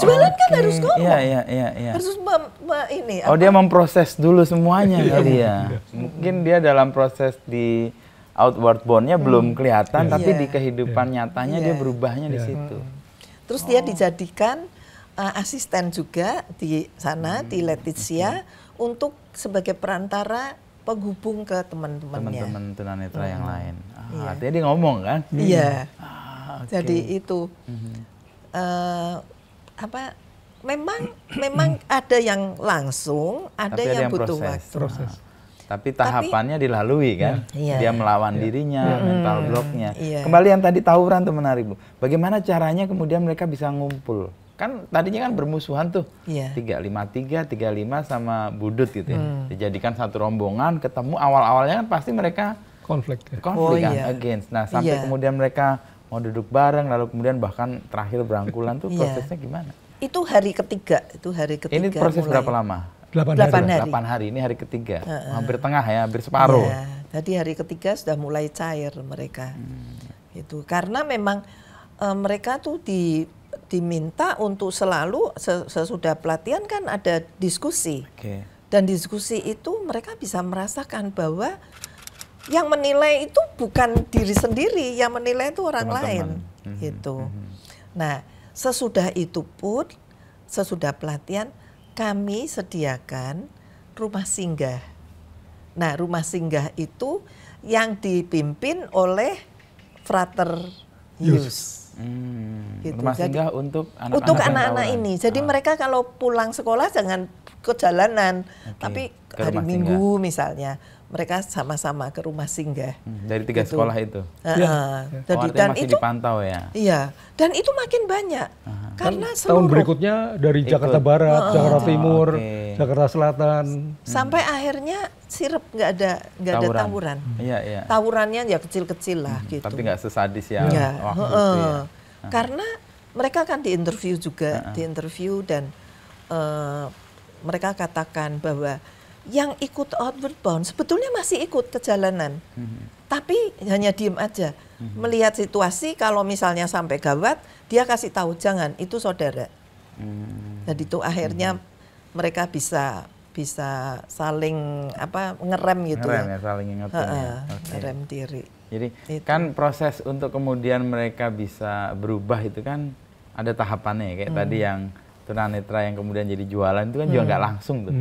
Jualan kan harus ngomong. Iya. Harus ini. Dia memproses dulu semuanya kali ya. Mungkin dia dalam proses di outward bound-nya belum kelihatan, tapi di kehidupan nyatanya dia berubahnya di situ. Terus dia dijadikan asisten juga di sana, di Leticia, untuk sebagai perantara penghubung ke teman-temannya. Teman-teman tunanetra yang lain. Artinya dia ngomong kan? Iya. Jadi itu memang ada yang langsung, ada yang butuh waktu. Tapi tahapannya dilalui kan? Dia melawan dirinya, mental blocknya. Iya. Kembali yang tadi tawuran tuh menarik Bu. Bagaimana caranya kemudian mereka bisa ngumpul? Kan tadinya kan bermusuhan tuh, 353, 35 sama Budut gitu ya. Dijadikan satu rombongan, ketemu awal-awalnya kan pasti mereka konflik kan, against. Nah sampai kemudian mereka mau duduk bareng, lalu kemudian bahkan terakhir berangkulan tuh prosesnya gimana? Itu hari ketiga, Ini proses mulai. Berapa lama? 8 hari, ini hari ketiga, hampir tengah ya, hampir separuh. Jadi hari ketiga sudah mulai cair mereka. Itu karena memang mereka tuh diminta untuk selalu sesudah pelatihan kan ada diskusi. Dan diskusi itu mereka bisa merasakan bahwa yang menilai itu bukan diri sendiri, yang menilai itu orang lain. Gitu. Nah, sesudah itu pun, sesudah pelatihan, kami sediakan rumah singgah. Nah, rumah singgah itu yang dipimpin oleh Frater Yus. Gitu. Rumah singgah untuk anak-anak ini. Jadi mereka kalau pulang sekolah jangan ke jalanan, tapi hari Minggu misalnya mereka sama-sama ke rumah singgah. Dari 3 sekolah itu. Jadi dan masih itu dipantau ya. Iya, dan itu makin banyak. Karena tahun berikutnya dari Jakarta Barat, Jakarta Timur, Jakarta Selatan, sampai akhirnya sirep nggak ada tawuran. Iya. Tawurannya ya kecil-kecil lah gitu. Tapi nggak sesadis ya. Waktu itu ya. Karena mereka kan diinterview juga, diinterview dan mereka katakan bahwa yang ikut outward bound sebetulnya masih ikut kejalanan, tapi hanya diem aja, melihat situasi. Kalau misalnya sampai gawat, dia kasih tahu jangan, itu saudara. Jadi itu akhirnya mereka bisa saling ngerem gitu saling ingetin ngerem diri. Jadi kan proses untuk kemudian mereka bisa berubah itu kan ada tahapannya kayak tadi yang tunanetra yang kemudian jadi jualan itu kan juga nggak langsung tuh.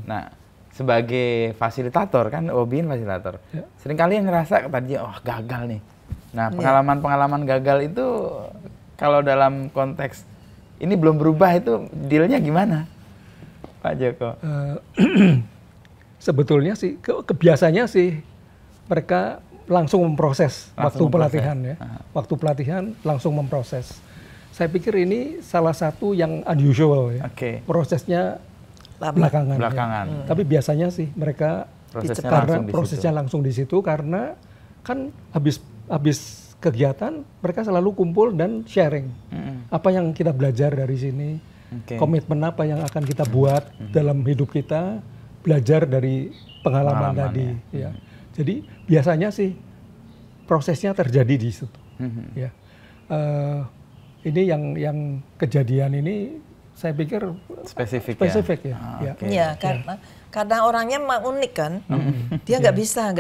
Nah, sebagai fasilitator kan, Obin fasilitator. Seringkali yang ngerasa tadi gagal nih. Nah, pengalaman-pengalaman gagal itu kalau dalam konteks ini belum berubah itu dealnya gimana, Pak Joko? Sebetulnya sih kebiasaannya sih mereka langsung memproses waktu pelatihan ya. Waktu pelatihan langsung memproses. Saya pikir ini salah satu yang unusual ya. Prosesnya belakangan. Ya. Tapi biasanya sih mereka prosesnya langsung di situ karena kan habis kegiatan mereka selalu kumpul dan sharing. Apa yang kita belajar dari sini, komitmen apa yang akan kita buat dalam hidup kita, belajar dari pengalaman tadi. Ya. Jadi biasanya sih prosesnya terjadi di situ. Ya. Ini yang kejadian ini saya pikir spesifik ya. Iya, karena orangnya memang unik kan. Dia nggak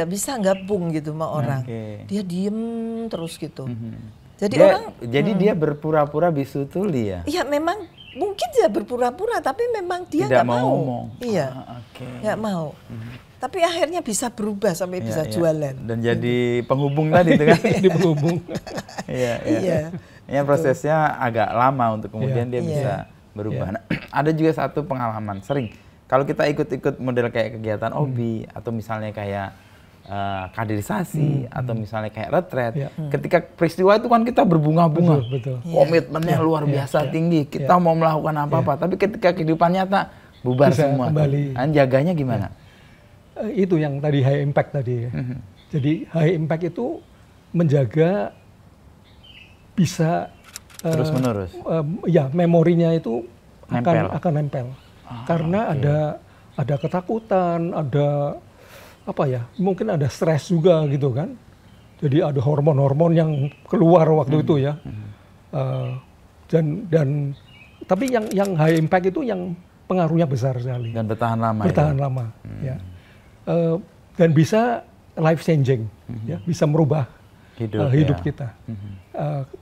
bisa gabung gitu sama orang. Dia diem terus gitu. Jadi dia berpura-pura bisu tuli ya. Iya, memang mungkin dia berpura-pura tapi memang dia nggak mau. Iya. Nggak mau. Tapi akhirnya bisa berubah sampai bisa jualan. Dan jadi penghubung tadi itu kan. Di penghubung. Iya. Ya prosesnya agak lama untuk kemudian dia bisa berubah. Nah, ada juga satu pengalaman sering kalau kita ikut-ikut model kayak kegiatan OBI atau misalnya kayak kaderisasi atau misalnya kayak retret, ketika peristiwa itu kan kita berbunga-bunga, komitmennya luar biasa tinggi, kita mau melakukan apa-apa, tapi ketika kehidupan nyata bubar bisa semua. Kan jaganya gimana? Itu yang tadi high impact tadi. Jadi high impact itu menjaga bisa terus menerus. Ya, memorinya itu akan nempel. Karena okay. ada ketakutan, ada apa ya? Mungkin ada stres juga gitu kan. Jadi ada hormon-hormon yang keluar waktu itu ya. Dan tapi yang high impact itu yang pengaruhnya besar sekali. Dan bertahan lama. Bertahan lama. Ya. Dan bisa life changing, ya, bisa merubah hidup kita.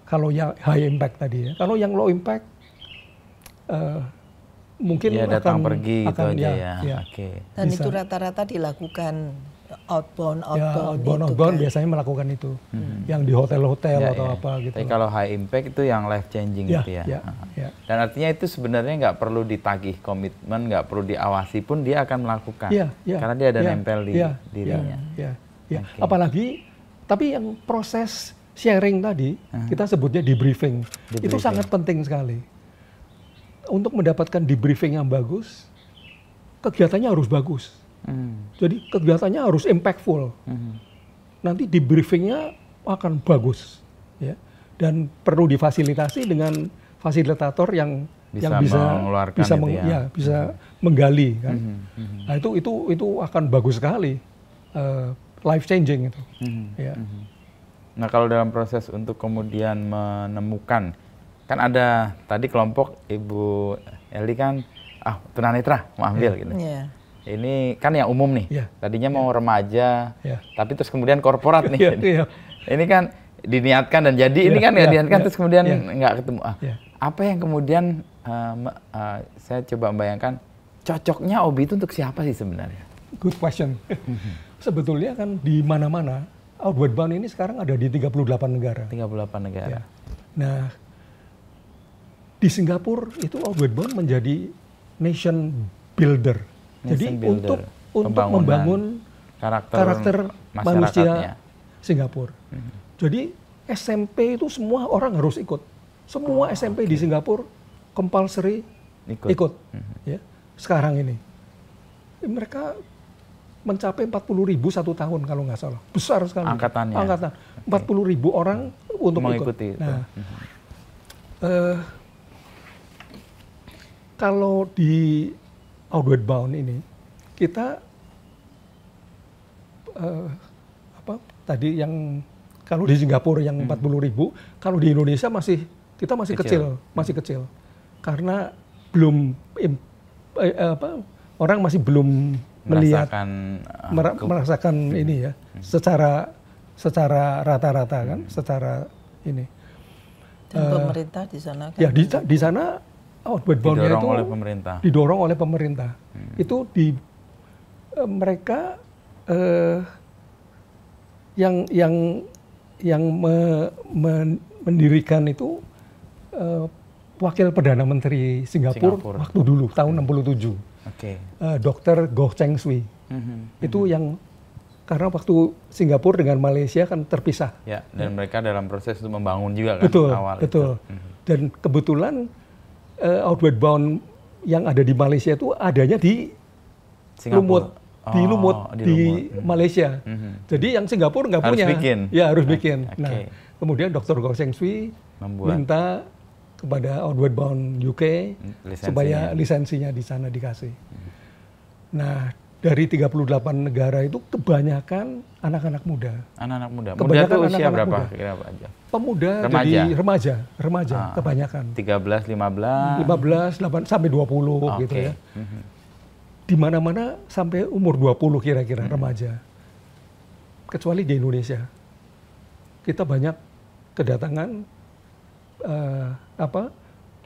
Kalau yang high impact tadi ya. Kalau yang low impact mungkin datang pergi akan gitu aja ya. Okay. Dan bisa. Itu rata-rata dilakukan outbound biasanya melakukan itu. Yang di hotel-hotel atau apa gitu. Tapi kalau high impact itu yang life changing gitu ya. Dan artinya itu sebenarnya nggak perlu ditagih komitmen, nggak perlu diawasi pun dia akan melakukan. Karena dia ada nempel di dirinya. Okay. Apalagi tapi yang proses sharing tadi kita sebutnya debriefing. Itu sangat penting sekali. Untuk mendapatkan debriefing yang bagus, kegiatannya harus bagus. Jadi kegiatannya harus impactful. Nanti debriefingnya akan bagus, ya. Dan perlu difasilitasi dengan fasilitator yang bisa menggali, kan. Nah itu akan bagus sekali, life changing itu. Ya. Nah kalau dalam proses untuk kemudian menemukan, kan ada tadi kelompok Ibu Eli kan tunanetra mau ambil gitu. Ini kan yang umum nih, tadinya mau remaja, tapi terus kemudian korporat nih. Ini kan diniatkan dan jadi, ini kan nggak diniatkan terus kemudian nggak ketemu. Apa yang kemudian saya coba membayangkan, cocoknya OB itu untuk siapa sih sebenarnya? Good question. Sebetulnya kan di mana-mana, Outward Bound ini sekarang ada di 38 negara. 38 negara. Nah, di Singapura itu Outward Bound menjadi nation builder. Jadi untuk membangun karakter manusia Singapura. Jadi SMP itu semua orang harus ikut. Semua SMP di Singapura compulsory ikut. Ya. Sekarang ini mereka mencapai 40.000 satu tahun kalau nggak salah. Besar sekali. Angkatan. 40.000 orang untuk mengikuti ikut. Nah, kalau di Outward Bound ini kita tadi yang kalau di Singapura yang 40.000, kalau di Indonesia kita masih kecil, karena belum orang masih belum merasakan ini ya secara rata-rata kan, secara ini. Dan pemerintah di sana kan? Ya di sana Outward Bound-nya itu didorong oleh pemerintah. Itu mereka yang mendirikan itu wakil Perdana Menteri Singapura waktu dulu tahun 67. Dr. Goh Cheng Swee. Itu yang karena waktu Singapura dengan Malaysia kan terpisah. Ya, dan mereka dalam proses untuk membangun juga kan awal betul. Itu. Dan kebetulan Outward Bound yang ada di Malaysia itu adanya di Lumut di Malaysia. Jadi yang Singapura nggak punya. Harus bikin. Nah, kemudian Dr. Goh Cheng Swee minta kepada Outward Bound UK supaya lisensinya di sana dikasih. Nah, dari 38 negara itu kebanyakan anak-anak muda. Anak-anak muda. Muda itu usia berapa kira-kira aja? Pemuda dari remaja kebanyakan. 13, 15, 8 sampai 20 gitu ya. Di mana-mana sampai umur 20 kira-kira remaja. Kecuali di Indonesia. Kita banyak kedatangan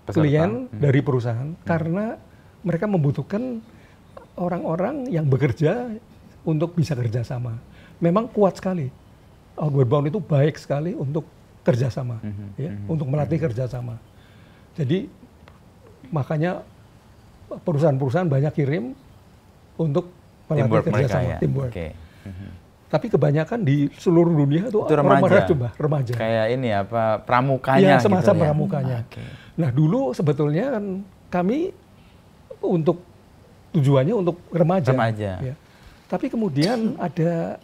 klien dari perusahaan karena mereka membutuhkan orang-orang yang bekerja untuk bisa kerjasama. Memang kuat sekali. Outward Bound itu baik sekali untuk kerjasama, untuk melatih kerjasama. Jadi makanya perusahaan-perusahaan banyak kirim untuk melatih kerjasama, teamwork. Tapi kebanyakan di seluruh dunia itu remaja. Kayak ini pramukanya. Iya, semacam pramukanya. Nah dulu sebetulnya kan kami untuk tujuannya untuk remaja. Ya. Tapi kemudian ada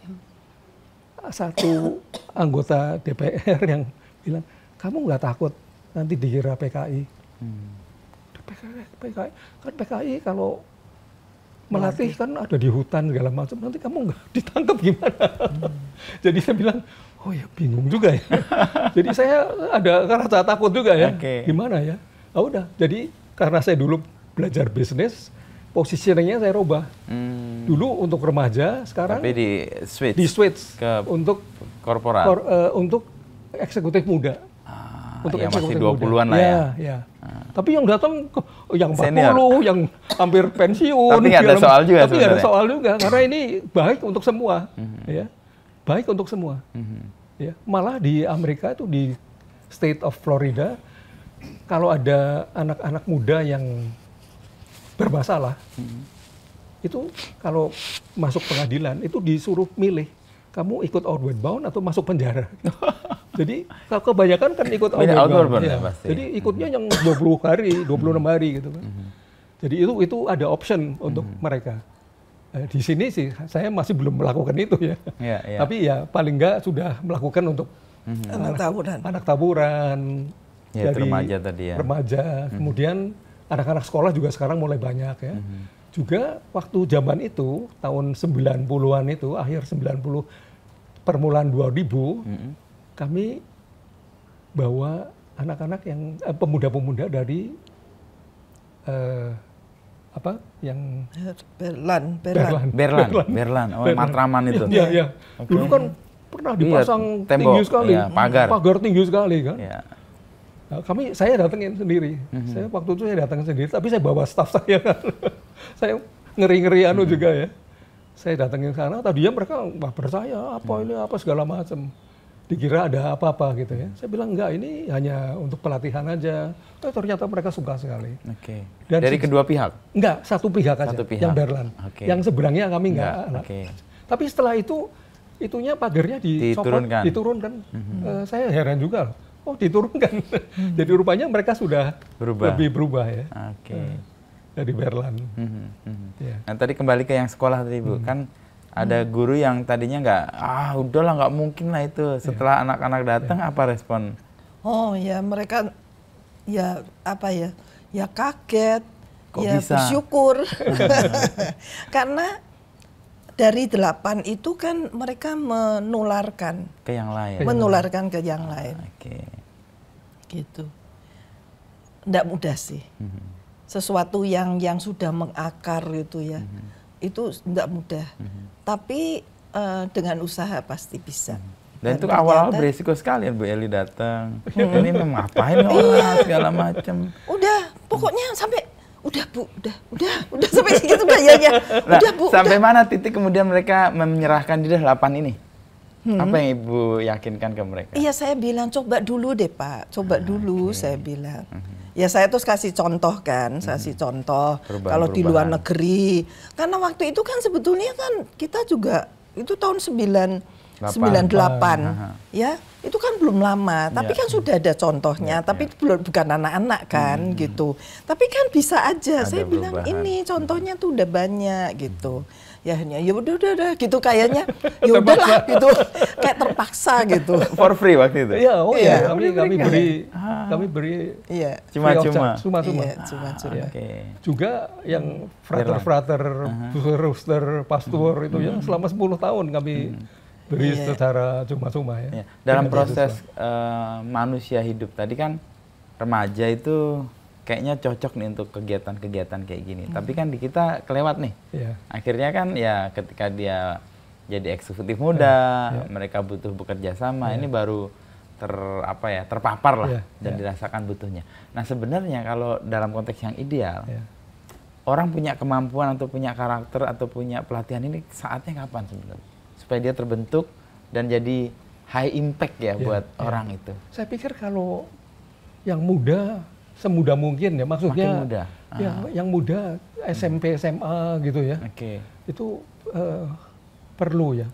satu anggota DPR yang bilang, kamu nggak takut nanti dikira PKI. PKI kan PKI kalau melatih kan ada di hutan segala macam, nanti kamu nggak ditangkap gimana? Jadi saya bilang, oh ya bingung juga ya. Jadi saya ada rasa takut juga ya, gimana ya? Oh udah, jadi karena saya dulu belajar bisnis, positioningnya saya rubah. Dulu untuk remaja, sekarang tapi di switch ke untuk korporat, untuk eksekutif muda. Untuk yang masih 20-an lah ya. Ya. Tapi yang datang yang 40, senior, yang hampir pensiun. Tapi nggak ada soal juga. Tapi nggak ada soal juga, karena ini baik untuk semua, ya, baik untuk semua. Ya, malah di Amerika itu di State of Florida, kalau ada anak-anak muda yang bermasalah, itu kalau masuk pengadilan itu disuruh milih, kamu ikut outward bound atau masuk penjara. Jadi kebanyakan kan ikut outward bound. Ya. Jadi ikutnya yang 20 hari, 26 hari gitu kan. Jadi itu ada option untuk mereka. Di sini sih saya masih belum melakukan itu ya. Tapi ya paling enggak sudah melakukan untuk anak taburan. Ya, remaja tadi ya. Remaja, kemudian anak-anak sekolah juga sekarang mulai banyak ya. Juga waktu zaman itu, tahun 90-an itu, akhir 90, permulaan 2000, kami bawa anak-anak yang pemuda-pemuda dari Berlan, Matraman itu. Iya. Dulu kan pernah dipasang tinggi sekali, pagar tinggi sekali kan. Ya. Nah, saya datengin sendiri. Waktu itu saya datengin sendiri, tapi saya bawa staf saya kan. Saya ngeri-ngeri juga ya. Saya datengin ke sana, tadinya mereka wah percaya ini apa segala macam. Dikira ada apa-apa gitu ya. Saya bilang enggak, ini hanya untuk pelatihan aja. Ternyata mereka suka sekali. Dan dari kedua pihak? Enggak, satu pihak aja, yang Berlan. Yang seberangnya kami enggak. Tapi setelah itunya pagarnya diturunkan. Saya heran juga. Oh diturunkan. Jadi rupanya mereka sudah lebih berubah ya. Dari Berlan. Nah tadi kembali ke yang sekolah tadi Bu, kan ada guru yang tadinya udahlah nggak mungkin lah itu. Setelah anak-anak datang apa respon? Oh ya mereka ya kaget, kok ya bisa? Bersyukur. Karena dari 8 itu kan mereka menularkan ke yang lain. Menularkan ke yang lain. Gitu. Nggak mudah sih. Sesuatu yang sudah mengakar gitu ya. Itu nggak mudah. Tapi dengan usaha pasti bisa. Dan itu awal-awal beresiko sekali Bu Eli datang. Ini memang ngapain segala macam. Udah, pokoknya sampai udah Bu, udah sampai segitu gayanya. Nah, udah Bu. Sampai mana titik kemudian mereka menyerahkan diri 8 ini? Apa yang Ibu yakinkan ke mereka? Iya, saya bilang coba dulu deh Pak, coba dulu saya bilang. Ya saya terus kasih contoh kan, kasih contoh kalau di luar negeri. Karena waktu itu kan sebetulnya kan kita juga itu tahun 98 ya, itu kan belum lama, tapi kan sudah ada contohnya, tapi bukan anak-anak kan gitu. Tapi kan bisa aja, saya bilang ini contohnya tuh udah banyak gitu. Ya udah gitu kayaknya, ya udahlah gitu, kayak terpaksa gitu. For free waktu itu. Iya, kami beri cuma-cuma. Juga yang frater, booster, pastor itu ya selama 10 tahun kami beri secara cuma-cuma ya. Dalam proses manusia hidup tadi kan remaja itu kayaknya cocok nih untuk kegiatan-kegiatan kayak gini. Tapi kan di kita kelewat nih. Akhirnya kan ya ketika dia jadi eksekutif muda, mereka butuh bekerja sama, ini baru terpapar lah dan dirasakan butuhnya. Nah sebenarnya kalau dalam konteks yang ideal, orang punya kemampuan atau punya karakter atau punya pelatihan ini saatnya kapan sebenarnya? Supaya dia terbentuk dan jadi high impact buat orang itu. Saya pikir kalau yang muda semudah mungkin ya, maksudnya muda. Yang muda SMP SMA gitu ya. Itu perlu ya.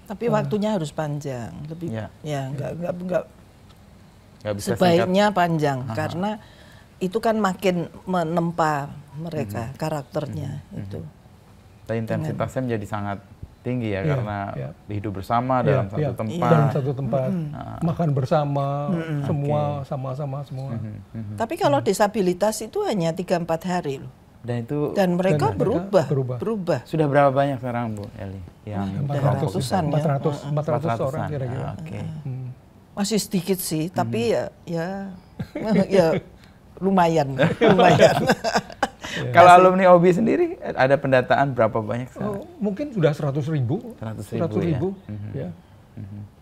Tapi waktunya harus panjang, lebih nggak bisa sebaiknya panjang karena itu kan makin menempa mereka karakternya itu. Dan intensitasnya menjadi sangat tinggi ya, karena hidup bersama dalam satu tempat. Dalam satu tempat, makan bersama, semua sama-sama semua. Tapi kalau disabilitas itu hanya 3-4 hari loh. Dan mereka berubah. Sudah berapa banyak sekarang Bu Eli? Yang 400 orang kira-kira. Masih sedikit sih, tapi ya lumayan. Kalau alumni OBI sendiri ada pendataan berapa banyak? Mungkin sudah 100.000. 100.000 ya.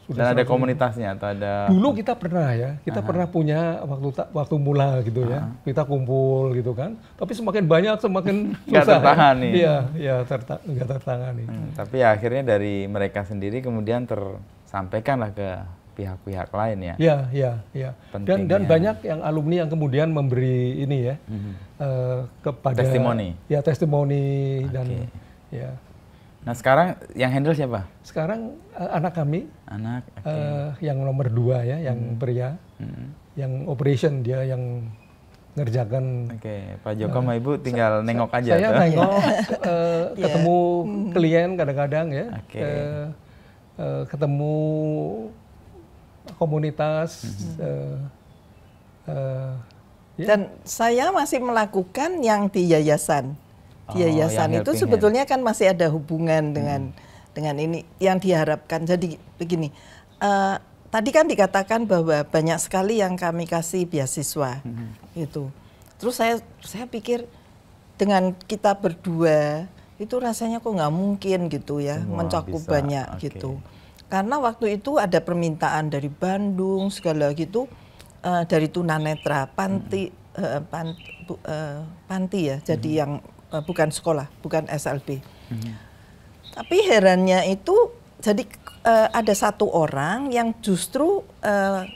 Dan ada komunitasnya atau ada? Dulu kita pernah pernah punya waktu mula gitu ya. Kita kumpul gitu kan. Tapi semakin banyak semakin susah. Nggak tertangani. Iya, nggak tertangani. Tapi ya, akhirnya dari mereka sendiri kemudian tersampaikan lah ke pihak-pihak lain ya. Iya. Dan banyak yang alumni yang kemudian memberi ini ya kepada testimoni. Ya, testimoni dan ya. Nah, sekarang yang handle siapa? Sekarang anak kami. Yang nomor 2 ya, yang pria. Yang operation dia yang ngerjakan. Pak Joko sama Ibu tinggal nengok aja. Saya nengok, ketemu klien kadang-kadang ya. Ketemu komunitas. Dan saya masih melakukan yang di yayasan. Di yayasan itu sebetulnya kan masih ada hubungan dengan ini yang diharapkan. Jadi begini, tadi kan dikatakan bahwa banyak sekali yang kami kasih beasiswa itu. Terus saya pikir dengan kita berdua itu rasanya kok nggak mungkin gitu ya, mencakup banyak gitu. Karena waktu itu ada permintaan dari Bandung segala gitu, dari tunanetra, panti ya, jadi yang bukan sekolah, bukan SLB. Tapi herannya itu, jadi ada satu orang yang justru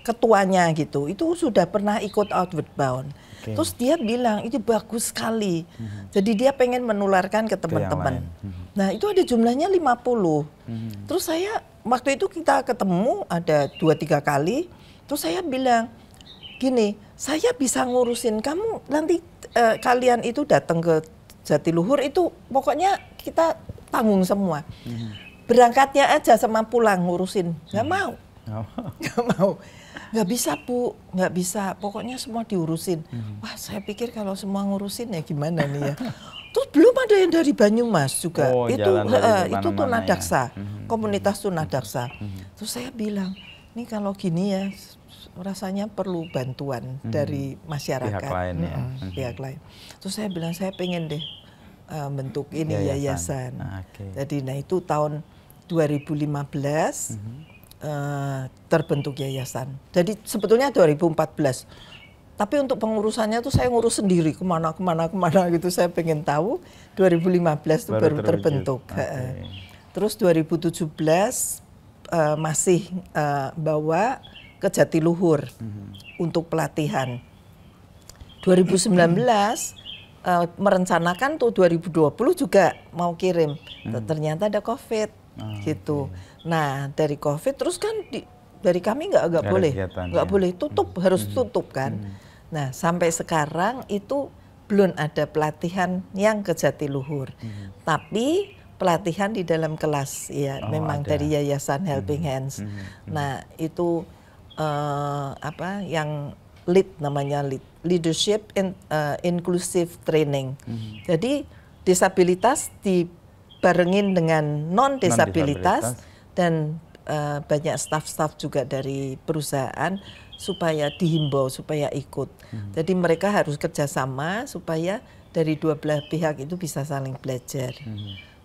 ketuanya gitu, itu sudah pernah ikut Outward Bound. Terus dia bilang, itu bagus sekali. Jadi dia pengen menularkan ke teman-teman. Nah itu ada jumlahnya 50. Terus saya, waktu itu kita ketemu ada 2-3 kali, terus saya bilang, gini, saya bisa ngurusin kamu nanti kalian itu datang ke Jatiluhur itu pokoknya kita tanggung semua. Berangkatnya aja sama pulang ngurusin, nggak mau, nggak mau, nggak bisa Bu, nggak bisa. Pokoknya semua diurusin. Wah saya pikir kalau semua ngurusin ya gimana nih ya. Terus belum ada yang dari Banyumas juga. Itu tunadaksa, komunitas tunadaksa. Terus saya bilang, nih kalau gini ya rasanya perlu bantuan dari masyarakat, pihak lain. Terus saya bilang saya pengen deh bentuk ini yayasan. Jadi nah itu tahun 2015 terbentuk yayasan. Jadi sebetulnya 2014. Tapi untuk pengurusannya tuh saya ngurus sendiri kemana gitu. Saya pengen tahu 2015 itu baru terbentuk. Terus 2017 masih bawa ke Jatiluhur untuk pelatihan. 2019 merencanakan tuh 2020 juga mau kirim. Ternyata ada COVID gitu. Nah dari COVID terus kan dari kami nggak boleh tutup, harus tutup kan. Nah sampai sekarang itu belum ada pelatihan yang ke Jatiluhur. Tapi pelatihan di dalam kelas ya memang ada. Dari Yayasan Helping Hands. Nah itu yang namanya Leadership Inclusive Training. Jadi disabilitas dibarengin dengan non-disabilitas dan banyak staf-staf juga dari perusahaan supaya dihimbau supaya ikut. Jadi mereka harus kerjasama supaya dari dua belah pihak itu bisa saling belajar.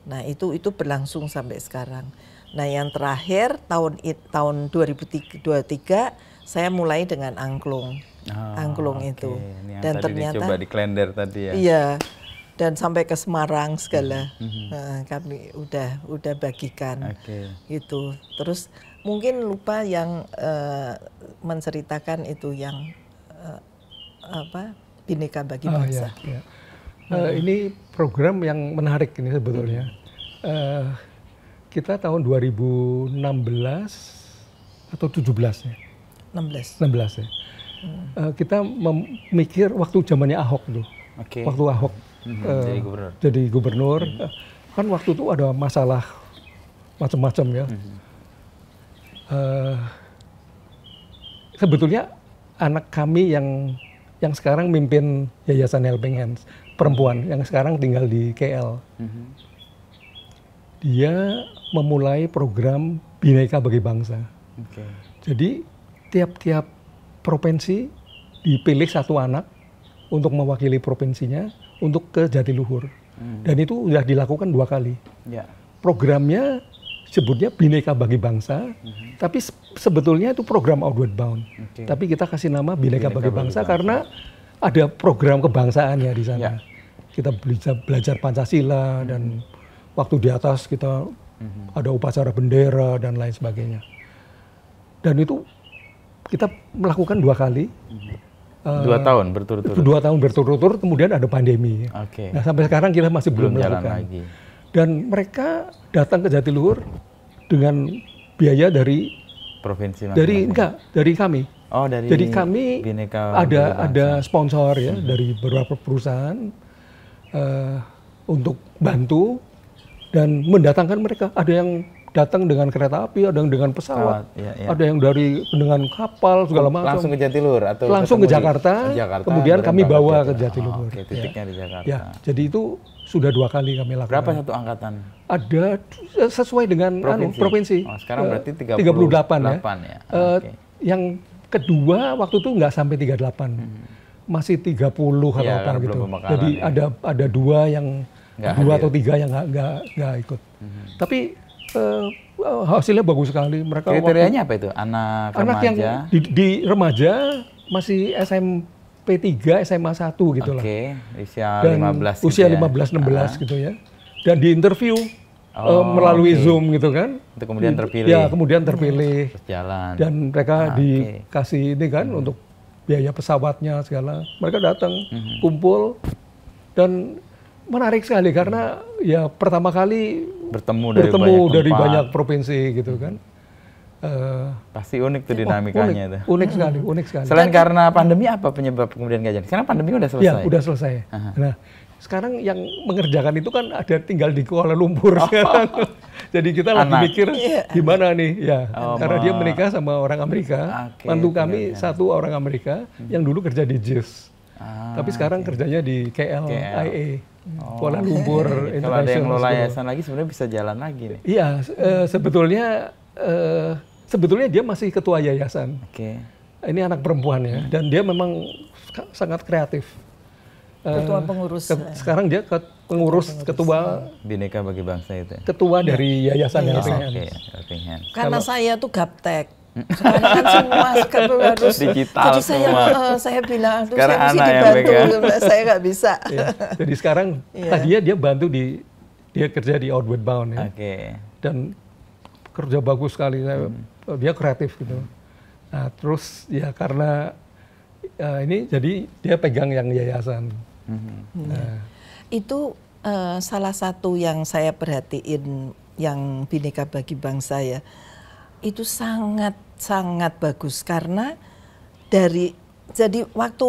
Nah itu berlangsung sampai sekarang. Nah yang terakhir tahun 2023 saya mulai dengan angklung, itu. Ini dan tadi ternyata dicoba di Klender tadi ya. Iya, dan sampai ke Semarang segala kami udah bagikan gitu. Terus mungkin lupa yang menceritakan itu yang Bhinneka Bagi Bangsa. Ini program yang menarik ini sebetulnya. Kita tahun 2016 atau 17 ya. 16 ya. Kita memikir waktu zamannya Ahok tuh. Waktu Ahok jadi gubernur. Kan waktu itu ada masalah macam-macam ya. Sebetulnya anak kami yang sekarang mimpin Yayasan Helping Hands, perempuan yang sekarang tinggal di KL. Dia memulai program Bhinneka Bagi Bangsa. Jadi tiap-tiap provinsi dipilih satu anak untuk mewakili provinsinya untuk ke Jatiluhur. Dan itu sudah dilakukan 2 kali. Programnya sebutnya Bhinneka Bagi Bangsa, tapi sebetulnya itu program Outward Bound. Tapi kita kasih nama Bhinneka Bagi Bangsa karena ada program kebangsaannya di sana. Kita belajar Pancasila dan waktu di atas kita ada upacara bendera dan lain sebagainya. Dan itu kita melakukan 2 kali. 2 tahun berturut-turut? 2 tahun berturut-turut, kemudian ada pandemi. Nah, sampai sekarang kita masih belum melakukan. Dan mereka datang ke Jatiluhur dengan biaya dari provinsi dari kami. Jadi kami ada sponsor ya dari beberapa perusahaan untuk bantu dan mendatangkan mereka. Ada yang datang dengan kereta api, ada yang dengan pesawat, ada yang dengan kapal segala macam. Langsung ke Jatiluhur atau langsung ke Jakarta, kemudian kami bawa ke Jatiluhur. Titiknya di Jakarta. Ya, jadi itu sudah 2 kali kami lakukan. Berapa satu angkatan? Ada sesuai dengan provinsi. Sekarang berarti 38 ya. Yang kedua waktu itu nggak sampai 38, masih 30 atau apa gitu. Jadi ada 2 atau 3 yang nggak ikut. Tapi hasilnya bagus sekali. Mereka kriterianya apa itu? Anak remaja? Yang di remaja masih SMP 3, SMA 1 gitu lah. Usia 15 usia 15-16 gitu ya. Dan di interview melalui Zoom gitu kan. Itu kemudian terpilih. Ya, kemudian terpilih. Terus jalan. Dan mereka dikasih ini kan untuk biaya pesawatnya segala. Mereka datang, kumpul, dan menarik sekali karena ya pertama kali bertemu dari banyak provinsi gitu kan. Pasti unik tuh dinamikanya itu. Unik sekali. Selain karena pandemi, apa penyebab kemudian nggak jadi? Sekarang pandemi udah selesai. Ya, udah selesai. Nah, sekarang yang mengerjakan itu kan ada tinggal di Kuala Lumpur sekarang. Jadi kita lagi mikir gimana nih ya. Karena dia menikah sama orang Amerika. Mantu kami satu orang Amerika yang dulu kerja di JIS. Tapi sekarang kerjanya di KLIA. Kuala Lumpur International. Kalau ada yang ngelola yayasan lagi sebenarnya bisa jalan lagi nih. Iya, sebetulnya dia masih ketua yayasan. Ini anak perempuan ya, dan dia memang sangat kreatif. Ketua pengurus. Sekarang dia pengurus ketua Bhinneka Bagi Bangsa itu. Ketua dari yayasan Helping Hands. Karena saya tuh gaptek. Sekarang kan semua harus digital. Jadi saya bilang, saya mesti dibantu, saya nggak bisa. Jadi sekarang tadinya dia bantu dia kerja di Outward Bound ya. Dan kerja bagus sekali, dia kreatif gitu. Nah terus ya karena ini jadi dia pegang yang yayasan. Itu salah satu yang saya perhatiin yang Bhinneka Bagi Bangsa ya. Itu sangat bagus karena jadi waktu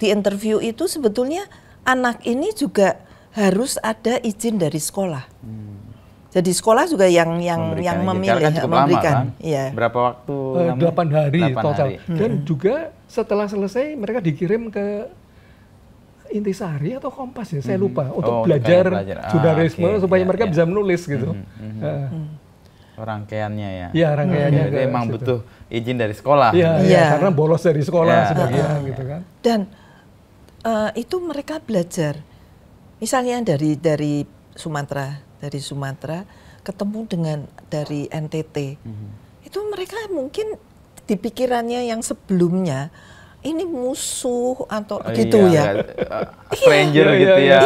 di interview itu sebetulnya anak ini juga harus ada izin dari sekolah. Jadi sekolah juga yang memilih memberikan. Iya. Berapa waktu? 8 hari total. Dan juga setelah selesai mereka dikirim ke Intisari atau Kompas ya, saya lupa, untuk belajar jurnalisme supaya mereka bisa menulis gitu. Rangkaiannya ya. Iya, rangkaiannya. Jadi emang butuh izin dari sekolah. Iya, karena bolos dari sekolah sebagian gitu kan. Dan itu mereka belajar. Misalnya dari Sumatera ketemu dengan dari NTT. Itu mereka mungkin di pikirannya yang sebelumnya ini musuh atau gitu ya. Stranger gitu ya.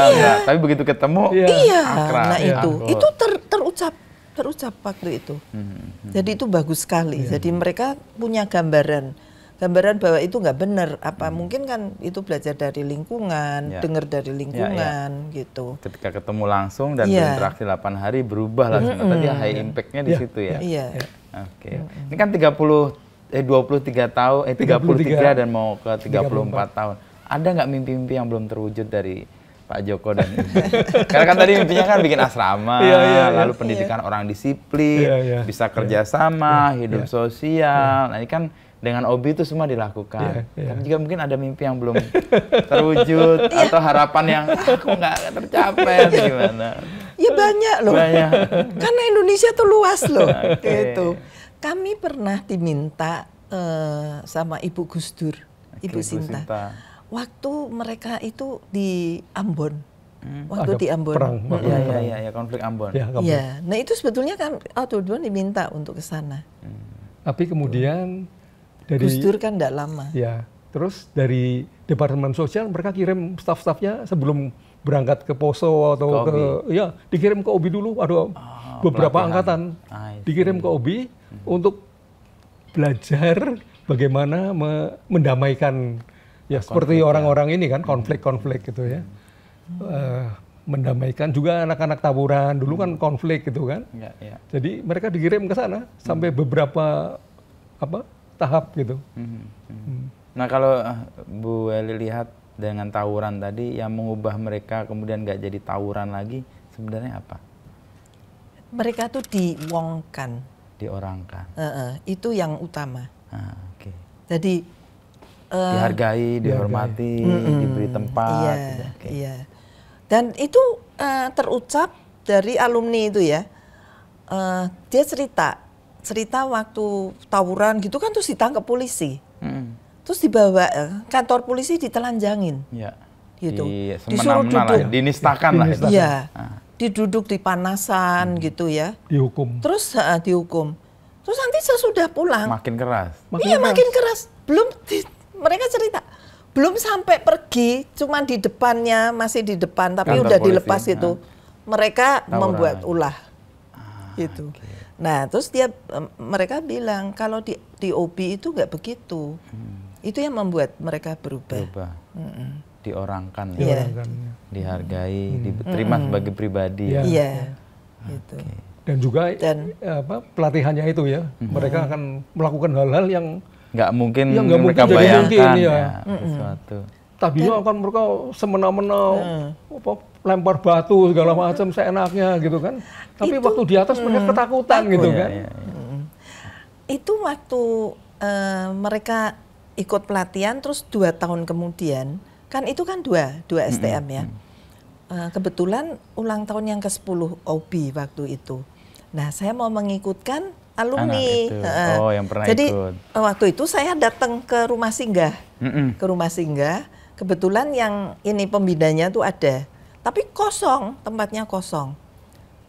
Tapi begitu ketemu akrab. Nah itu terucap waktu itu. Jadi itu bagus sekali. Jadi mereka punya gambaran bahwa itu nggak benar. Apa mungkin kan itu belajar dari lingkungan, dengar dari lingkungan gitu. Ketika ketemu langsung dan berinteraksi 8 hari berubah langsung. Tadi high impact-nya di situ ya. Ini kan 23 dan mau ke 34 tahun. Ada nggak mimpi-mimpi yang belum terwujud dari Pak Joko dan Ibu. Karena kan tadi mimpinya kan bikin asrama, lalu pendidikan orang disiplin, bisa kerjasama, hidup sosial. Nah ini kan dengan OBI itu semua dilakukan. Tapi juga mungkin ada mimpi yang belum terwujud atau harapan yang aku nggak tercapai atau gimana? Ya banyak loh. Banyak. Karena Indonesia tuh luas loh. Gitu. Kami pernah diminta sama Ibu Gus Dur, Ibu Sinta. Waktu mereka itu di Ambon, waktu di Ambon, ya konflik Ambon. Ya, nah itu sebetulnya kan Authorbon diminta untuk ke sana. Tapi kemudian dari Gus Dur kan tidak lama. Ya, terus dari Departemen Sosial mereka kirim staf-stafnya sebelum berangkat ke Poso atau dikirim ke OBI dulu. Ada beberapa angkatan dikirim ke OBI untuk belajar bagaimana mendamaikan. Ya seperti orang-orang ini kan konflik-konflik gitu ya, mendamaikan juga anak-anak tawuran dulu kan konflik gitu kan, jadi mereka dikirim ke sana sampai beberapa tahap gitu. Nah kalau Bu Eli lihat dengan tawuran tadi yang mengubah mereka kemudian nggak jadi tawuran lagi sebenarnya apa? Mereka tuh diwongkan, diorangkan. Itu yang utama. Jadi dihargai, dihormati, diberi tempat. Iya. Dan itu terucap dari alumni itu ya. Dia cerita waktu tawuran gitu kan terus ditangkap polisi. Terus dibawa kantor polisi ditelanjangin. Gitu. Disuruh duduk, dinistakan lah. Iya. Diduduk di panasan gitu ya. Dihukum. Terus dihukum. Terus nanti sesudah pulang makin keras. Makin keras. Mereka cerita belum sampai pergi, cuman di depannya masih di depan, tapi udah dilepas gitu. Mereka membuat ulah, gitu. Nah, terus mereka bilang kalau di OBI itu nggak begitu. Itu yang membuat mereka berubah. Diorangkan, dihargai, diterima sebagai pribadi. Iya, gitu. Dan juga pelatihannya itu ya, mereka akan melakukan hal-hal yang nggak mungkin mereka bayangkan sesuatu. Tadinya akan mereka semena-mena lempar batu segala macam seenaknya gitu kan. Tapi waktu di atas mereka ketakutan gitu kan. Itu waktu mereka ikut pelatihan terus 2 tahun kemudian kan itu kan dua STM ya. Kebetulan ulang tahun yang ke-10 OBI waktu itu. Nah, saya mau mengikutkan alumni. Yang pernah Jadi, ikut. Waktu itu saya datang ke rumah singgah. Ke rumah singgah, kebetulan yang ini pembinanya tuh ada. Tapi kosong, tempatnya kosong.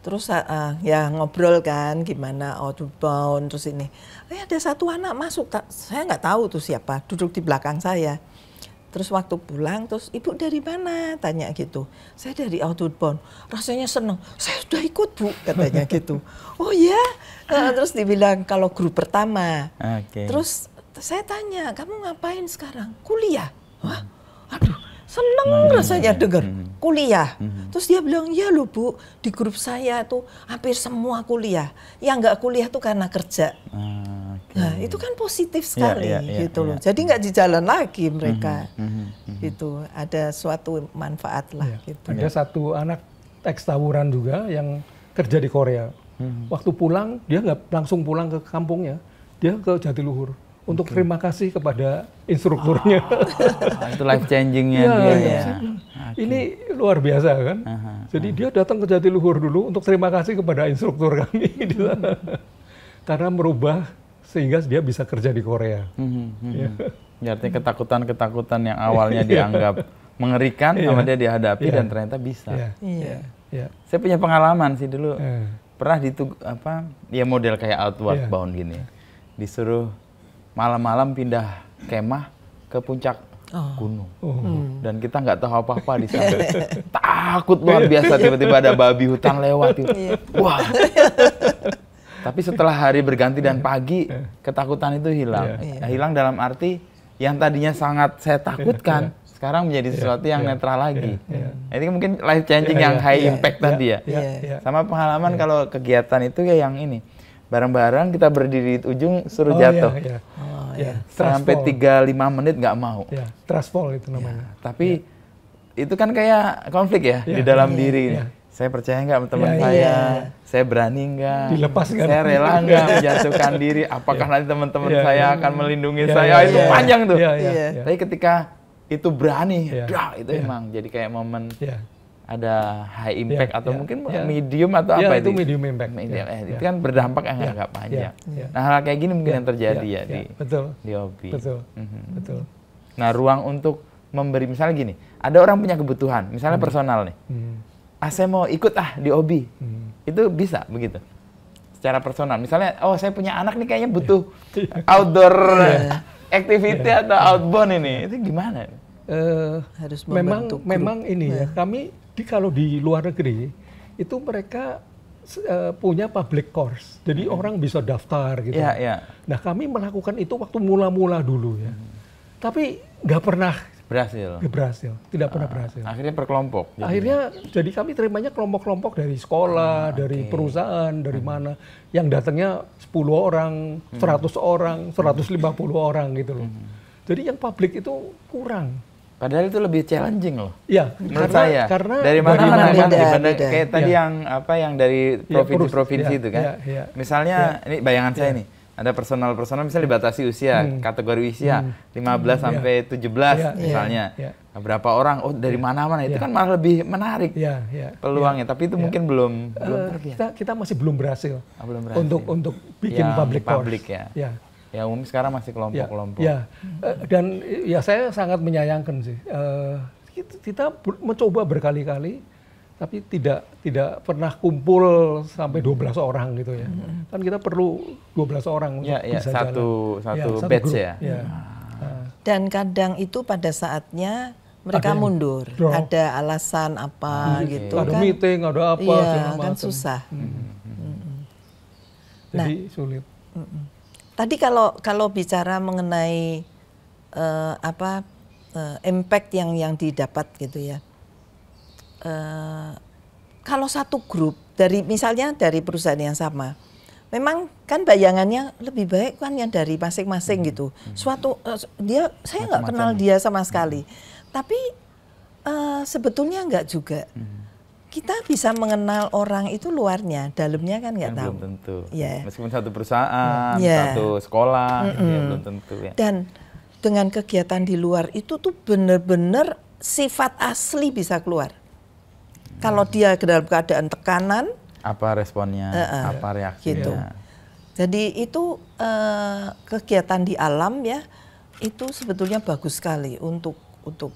Terus ya ngobrol kan gimana outbound terus ini. Ada satu anak masuk, saya nggak tahu tuh siapa, duduk di belakang saya. Terus waktu pulang, terus ibu dari mana? Tanya gitu. Saya dari outbound. Rasanya seneng. Saya sudah ikut Bu, katanya gitu. Oh ya? Terus dibilang kalau grup pertama. Terus saya tanya, kamu ngapain sekarang? Kuliah. Wah, aduh, seneng rasanya dengar. Kuliah. Terus dia bilang, ya loh Bu, di grup saya tuh hampir semua kuliah. Yang nggak kuliah tuh karena kerja. Nah, itu kan positif sekali gitu loh. Jadi nggak di jalan lagi mereka. Gitu. Ada suatu manfaat lah gitu. Ada satu anak ex tawuran juga yang kerja di Korea. Waktu pulang, dia nggak langsung pulang ke kampungnya. Dia ke Jatiluhur untuk terima kasih kepada instrukturnya. Itu life changingnya dia ya. Ini luar biasa kan. Jadi dia datang ke Jatiluhur dulu untuk terima kasih kepada instruktur kami. Karena merubah sehingga dia bisa kerja di Korea. Artinya ketakutan-ketakutan yang awalnya dianggap mengerikan sama dia dihadapi dan ternyata bisa. Saya punya pengalaman sih dulu. Pernah model kayak Outward Bound gini. Disuruh malam-malam pindah kemah ke puncak gunung. Dan kita nggak tahu apa-apa di sana. Takut luar biasa, tiba-tiba ada babi hutan lewat. Wah. Tapi setelah hari berganti dan pagi, ketakutan itu hilang. Hilang dalam arti yang tadinya sangat saya takutkan, sekarang menjadi sesuatu yang netral lagi. Ini mungkin life changing yang high impact tadi ya. Sama pengalaman kalau kegiatan itu ya yang ini. Bareng-bareng kita berdiri di ujung suruh jatuh. Sampai 3-5 menit nggak mau. Trust fall itu namanya. Tapi itu kan kayak konflik ya di dalam diri. Saya percaya nggak sama teman saya berani nggak, dilepaskan, saya rela nggak menjatuhkan diri, apakah nanti teman-teman saya akan melindungi saya, itu panjang tuh. Tapi ketika itu berani, itu emang jadi kayak momen ada high impact atau mungkin medium atau apa itu medium impact. Itu kan berdampak yang agak panjang. Nah hal kayak gini mungkin yang terjadi di hobi. Betul. Nah ruang untuk memberi, misalnya gini, ada orang punya kebutuhan, misalnya personal nih. Saya mau ikut di hobi, itu bisa begitu, secara personal. Misalnya, saya punya anak nih kayaknya butuh outdoor activity atau outbound ini, itu gimana? Harus membentuk memang ini ya, kami kalau di luar negeri itu mereka punya public course, jadi orang bisa daftar gitu. Nah kami melakukan itu waktu mula-mula dulu ya, tapi nggak pernah berhasil, tidak pernah berhasil. Akhirnya per kelompok. Akhirnya jadi kami terimanya kelompok-kelompok dari sekolah, dari perusahaan, dari mana, yang datangnya 10 orang, 100 orang, 150 orang gitu loh. Jadi yang publik itu kurang. Padahal itu lebih challenging loh. Iya, menurut saya. Karena dari mana kan dibanding kayak tadi yang dari provinsi-provinsi itu kan. Misalnya ini bayangan saya nih. Ada personal misalnya dibatasi usia, kategori usia 15 sampai 17 misalnya. Beberapa orang dari mana-mana itu kan malah lebih menarik peluangnya, tapi itu mungkin belum kita masih belum berhasil. Belum berhasil. Untuk bikin public ya. Ya umum sekarang masih kelompok-kelompok. Dan saya sangat menyayangkan sih. Kita mencoba berkali-kali, tapi tidak pernah kumpul sampai 12 orang gitu ya. Kan kita perlu 12 orang untuk bisa satu batch ya. Dan kadang itu pada saatnya mereka mundur, ada alasan apa gitu ada kan. Meeting, ada apa, kan susah. Jadi sulit. Tadi kalau bicara mengenai impact yang didapat gitu ya. Kalau satu grup misalnya dari perusahaan yang sama, memang kan bayangannya lebih baik kan yang dari masing-masing gitu. Saya nggak kenal dia sama sekali, tapi sebetulnya nggak juga. Kita bisa mengenal orang itu luarnya, dalamnya kan nggak tahu. Belum tentu. Meskipun satu perusahaan, satu sekolah, belum tentu ya. Dan dengan kegiatan di luar itu tuh benar-benar sifat asli bisa keluar. Kalau dia dalam keadaan tekanan, apa responnya, apa reaksinya. Gitu. Jadi itu kegiatan di alam ya, itu sebetulnya bagus sekali untuk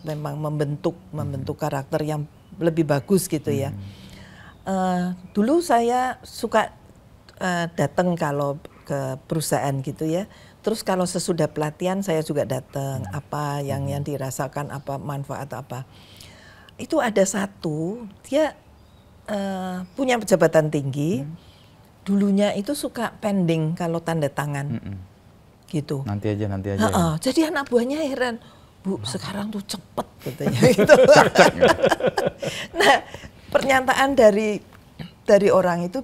memang membentuk karakter yang lebih bagus gitu ya. Dulu saya suka datang kalau ke perusahaan gitu ya. Terus kalau sesudah pelatihan saya juga datang, apa yang dirasakan, apa manfaat apa. Itu ada satu, dia punya jabatan tinggi, dulunya itu suka pending kalau tanda tangan, gitu. Nanti aja. Jadi anak buahnya heran, Bu, sekarang tuh cepet katanya gitu. Nah, pernyataan dari orang itu,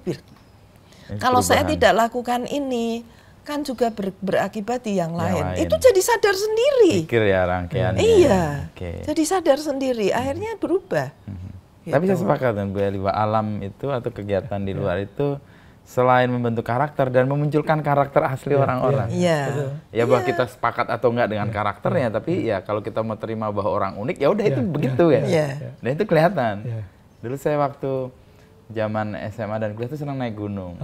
kalau saya tidak lakukan ini, kan juga berakibat di yang lain. Itu jadi sadar sendiri. Pikir ya rangkaiannya. Iya, jadi sadar sendiri. Akhirnya berubah. Gitu. Tapi saya sepakat dengan Bu Eli, bahwa alam itu atau kegiatan di luar itu selain membentuk karakter dan memunculkan karakter asli orang-orang. Ya bahwa kita sepakat atau enggak dengan karakternya, tapi ya kalau kita mau terima bahwa orang unik, ya udah itu begitu ya. Dan itu kelihatan. Dulu saya waktu zaman SMA dan kuliah itu senang naik gunung.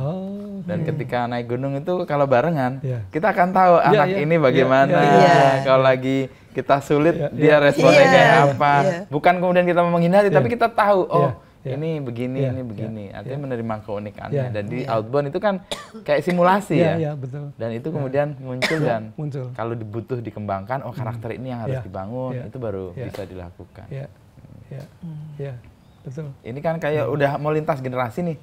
Dan ketika naik gunung itu kalau barengan, kita akan tahu anak ini bagaimana. Kalau lagi kita sulit, dia responnya kayak apa. Bukan kemudian kita menghindari, tapi kita tahu, ini begini, ini begini. Artinya menerima keunikannya. Dan di outbound itu kan kayak simulasi ya. Betul. Dan itu kemudian muncul dan kalau dibutuh dikembangkan, karakter ini yang harus dibangun, itu baru bisa dilakukan. Betul. Ini kan kayak udah mau lintas generasi nih.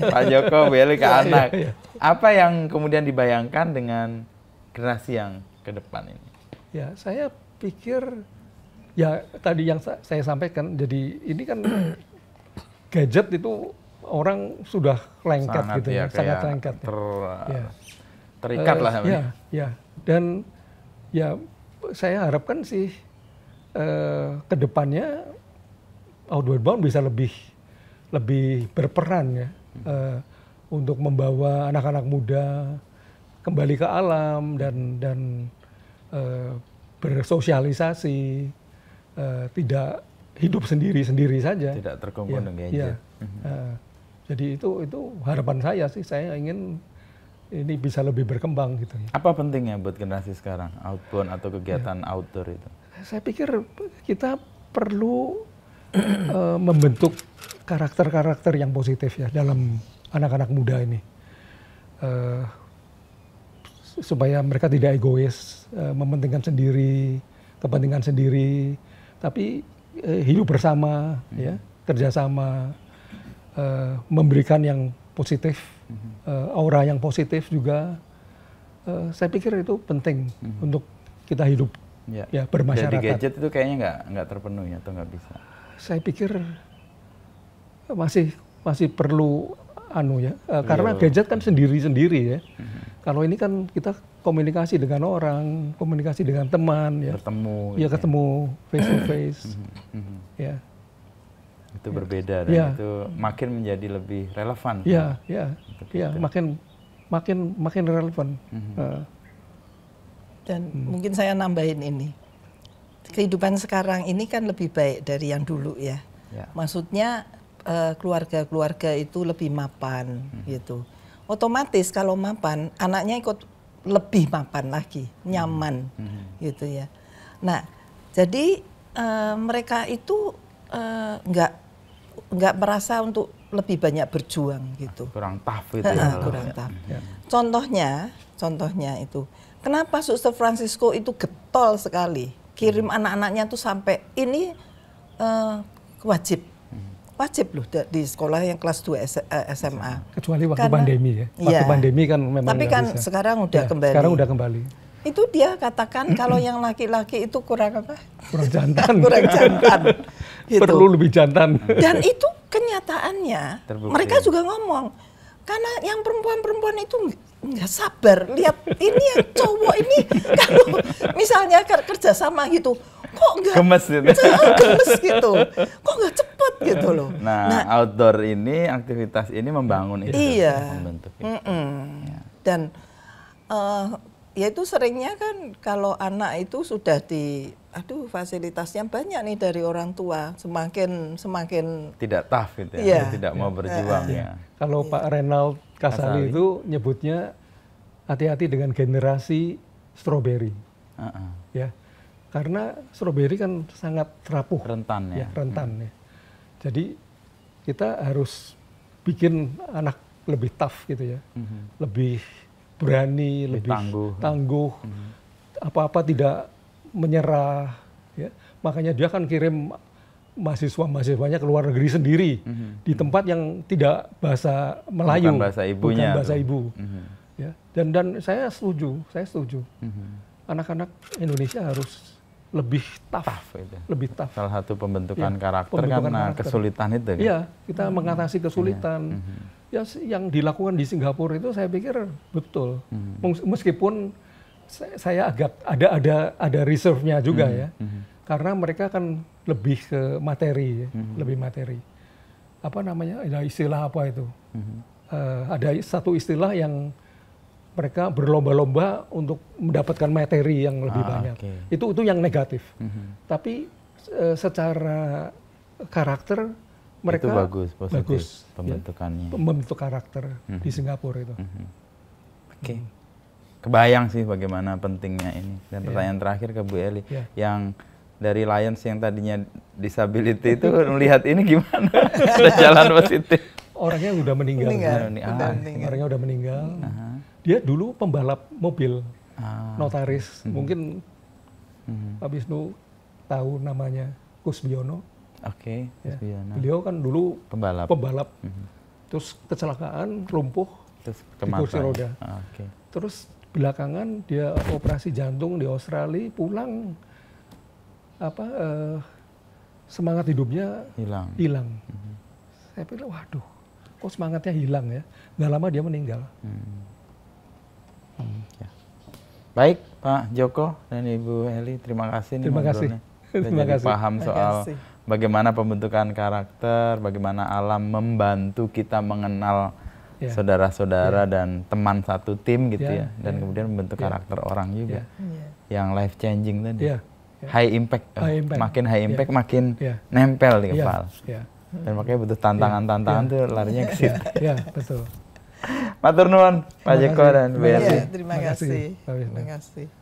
Pak Joko, Bu Eli ke anak. Apa yang kemudian dibayangkan dengan generasi yang ke depan ini? Ya, saya pikir ya tadi yang saya sampaikan, jadi ini kan gadget itu orang sudah lengket sangat, gitu ya, sangat lengket. Terikat lah. Dan ya saya harapkan sih kedepannya Outward Bound bisa lebih berperan ya untuk membawa anak-anak muda kembali ke alam dan bersosialisasi, tidak hidup sendiri saja. Tidak terkungkung dengan gadget. Jadi itu harapan saya sih. Saya ingin ini bisa lebih berkembang gitu. Apa pentingnya buat generasi sekarang outbound atau kegiatan outdoor itu? Saya pikir kita perlu membentuk karakter-karakter yang positif ya dalam anak-anak muda ini, supaya mereka tidak egois, mementingkan sendiri, kepentingan sendiri, tapi hidup bersama, ya, kerjasama, memberikan yang positif, aura yang positif juga. Saya pikir itu penting untuk kita hidup ya bermasyarakat. Jadi gadget itu kayaknya nggak terpenuhi atau nggak bisa? Saya pikir masih perlu karena gadget kan sendiri-sendiri ya. Kalau ini kan kita komunikasi dengan orang, komunikasi dengan teman, ya. Bertemu. Ya ketemu face to face. Ya. Itu berbeda dan itu makin menjadi lebih relevan. Ya, makin relevan. Dan mungkin saya nambahin ini. Kehidupan sekarang ini kan lebih baik dari yang dulu ya. Maksudnya keluarga-keluarga itu lebih mapan gitu. Otomatis kalau mapan, anaknya ikut lebih mapan lagi, nyaman gitu ya. Nah, jadi mereka itu nggak merasa untuk lebih banyak berjuang gitu. Kurang tough gitu ya. Kurang tough. Contohnya itu, kenapa Suster Francisco itu getol sekali, kirim anak-anaknya tuh sampai ini wajib loh di sekolah yang kelas 2 SMA. Kecuali waktu pandemi ya. Waktu pandemi kan memang tapi kan bisa. Sekarang udah kembali. Sekarang udah kembali. Itu dia katakan kalau yang laki-laki itu kurang apa? Kurang jantan. Kurang jantan. Gitu. Perlu lebih jantan. Dan itu kenyataannya. Terbukti. Mereka juga ngomong. Karena yang perempuan-perempuan itu nggak sabar. Lihat ini yang cowok ini. Kalau misalnya kerja sama gitu. Kok nggak gemes gitu. Gemes gitu. Kok nggak cepet gitu loh. Nah, outdoor ini, aktivitas ini membangun itu. Iya. Membentuk itu. Dan ya itu seringnya kan kalau anak itu sudah fasilitasnya banyak nih dari orang tua, semakin tidak tough gitu ya, tidak mau berjuang ya. Kalau Pak Renald Kasali itu nyebutnya hati-hati dengan generasi strawberry. Ya. Karena strawberry kan sangat rapuh, rentan ya. Rentan ya. Jadi kita harus bikin anak lebih tough gitu ya, lebih berani, lebih tangguh, apa-apa tidak menyerah. Ya. Makanya dia kan kirim mahasiswanya ke luar negeri sendiri, di tempat yang tidak bahasa Melayu, bukan bahasa ibunya, bukan bahasa ibu. Ya. Dan saya setuju. Anak-anak Indonesia harus lebih tough itu. Lebih tough. Salah satu pembentukan karakter karena kesulitan itu. Kan? Iya, kita mengatasi kesulitan. Ya, yang dilakukan di Singapura itu saya pikir betul. Meskipun saya agak ada reserve-nya juga ya. Karena mereka kan lebih ke materi, ya. Lebih materi. Apa namanya? Ada istilah apa itu? Ada satu istilah yang mereka berlomba-lomba untuk mendapatkan materi yang lebih banyak. Itu yang negatif. Tapi secara karakter mereka itu bagus pembentukannya. Ya, membentuk karakter di Singapura itu. Oke. Kebayang sih bagaimana pentingnya ini. Dan pertanyaan terakhir ke Bu Eli, yang dari Lions yang tadinya disability itu melihat ini gimana? Ada jalan positif. Orangnya udah meninggal. Orangnya udah meninggal. Dia dulu pembalap mobil, notaris. Mungkin Pak Wisnu tahu namanya Kusbiono. Oke, Kusbiono. Beliau kan dulu pembalap. Terus kecelakaan, lumpuh di kursi roda. Terus belakangan dia operasi jantung di Australia, pulang semangat hidupnya hilang. Saya pikir, waduh, kok semangatnya hilang ya? Nggak lama dia meninggal. Baik, Pak Joko dan Ibu Eli, terima kasih. Terima kasih. jadi paham soal bagaimana pembentukan karakter, bagaimana alam membantu kita mengenal saudara-saudara dan teman satu tim gitu ya, dan kemudian membentuk karakter orang juga yang life changing tadi, high impact, makin high impact makin nempel di kepala, dan makanya butuh tantangan-tantangan tuh larinya ke situ. Iya, betul. Matur nuwun Pak Jeko dan Bu Yerti. Terima kasih. Terima kasih.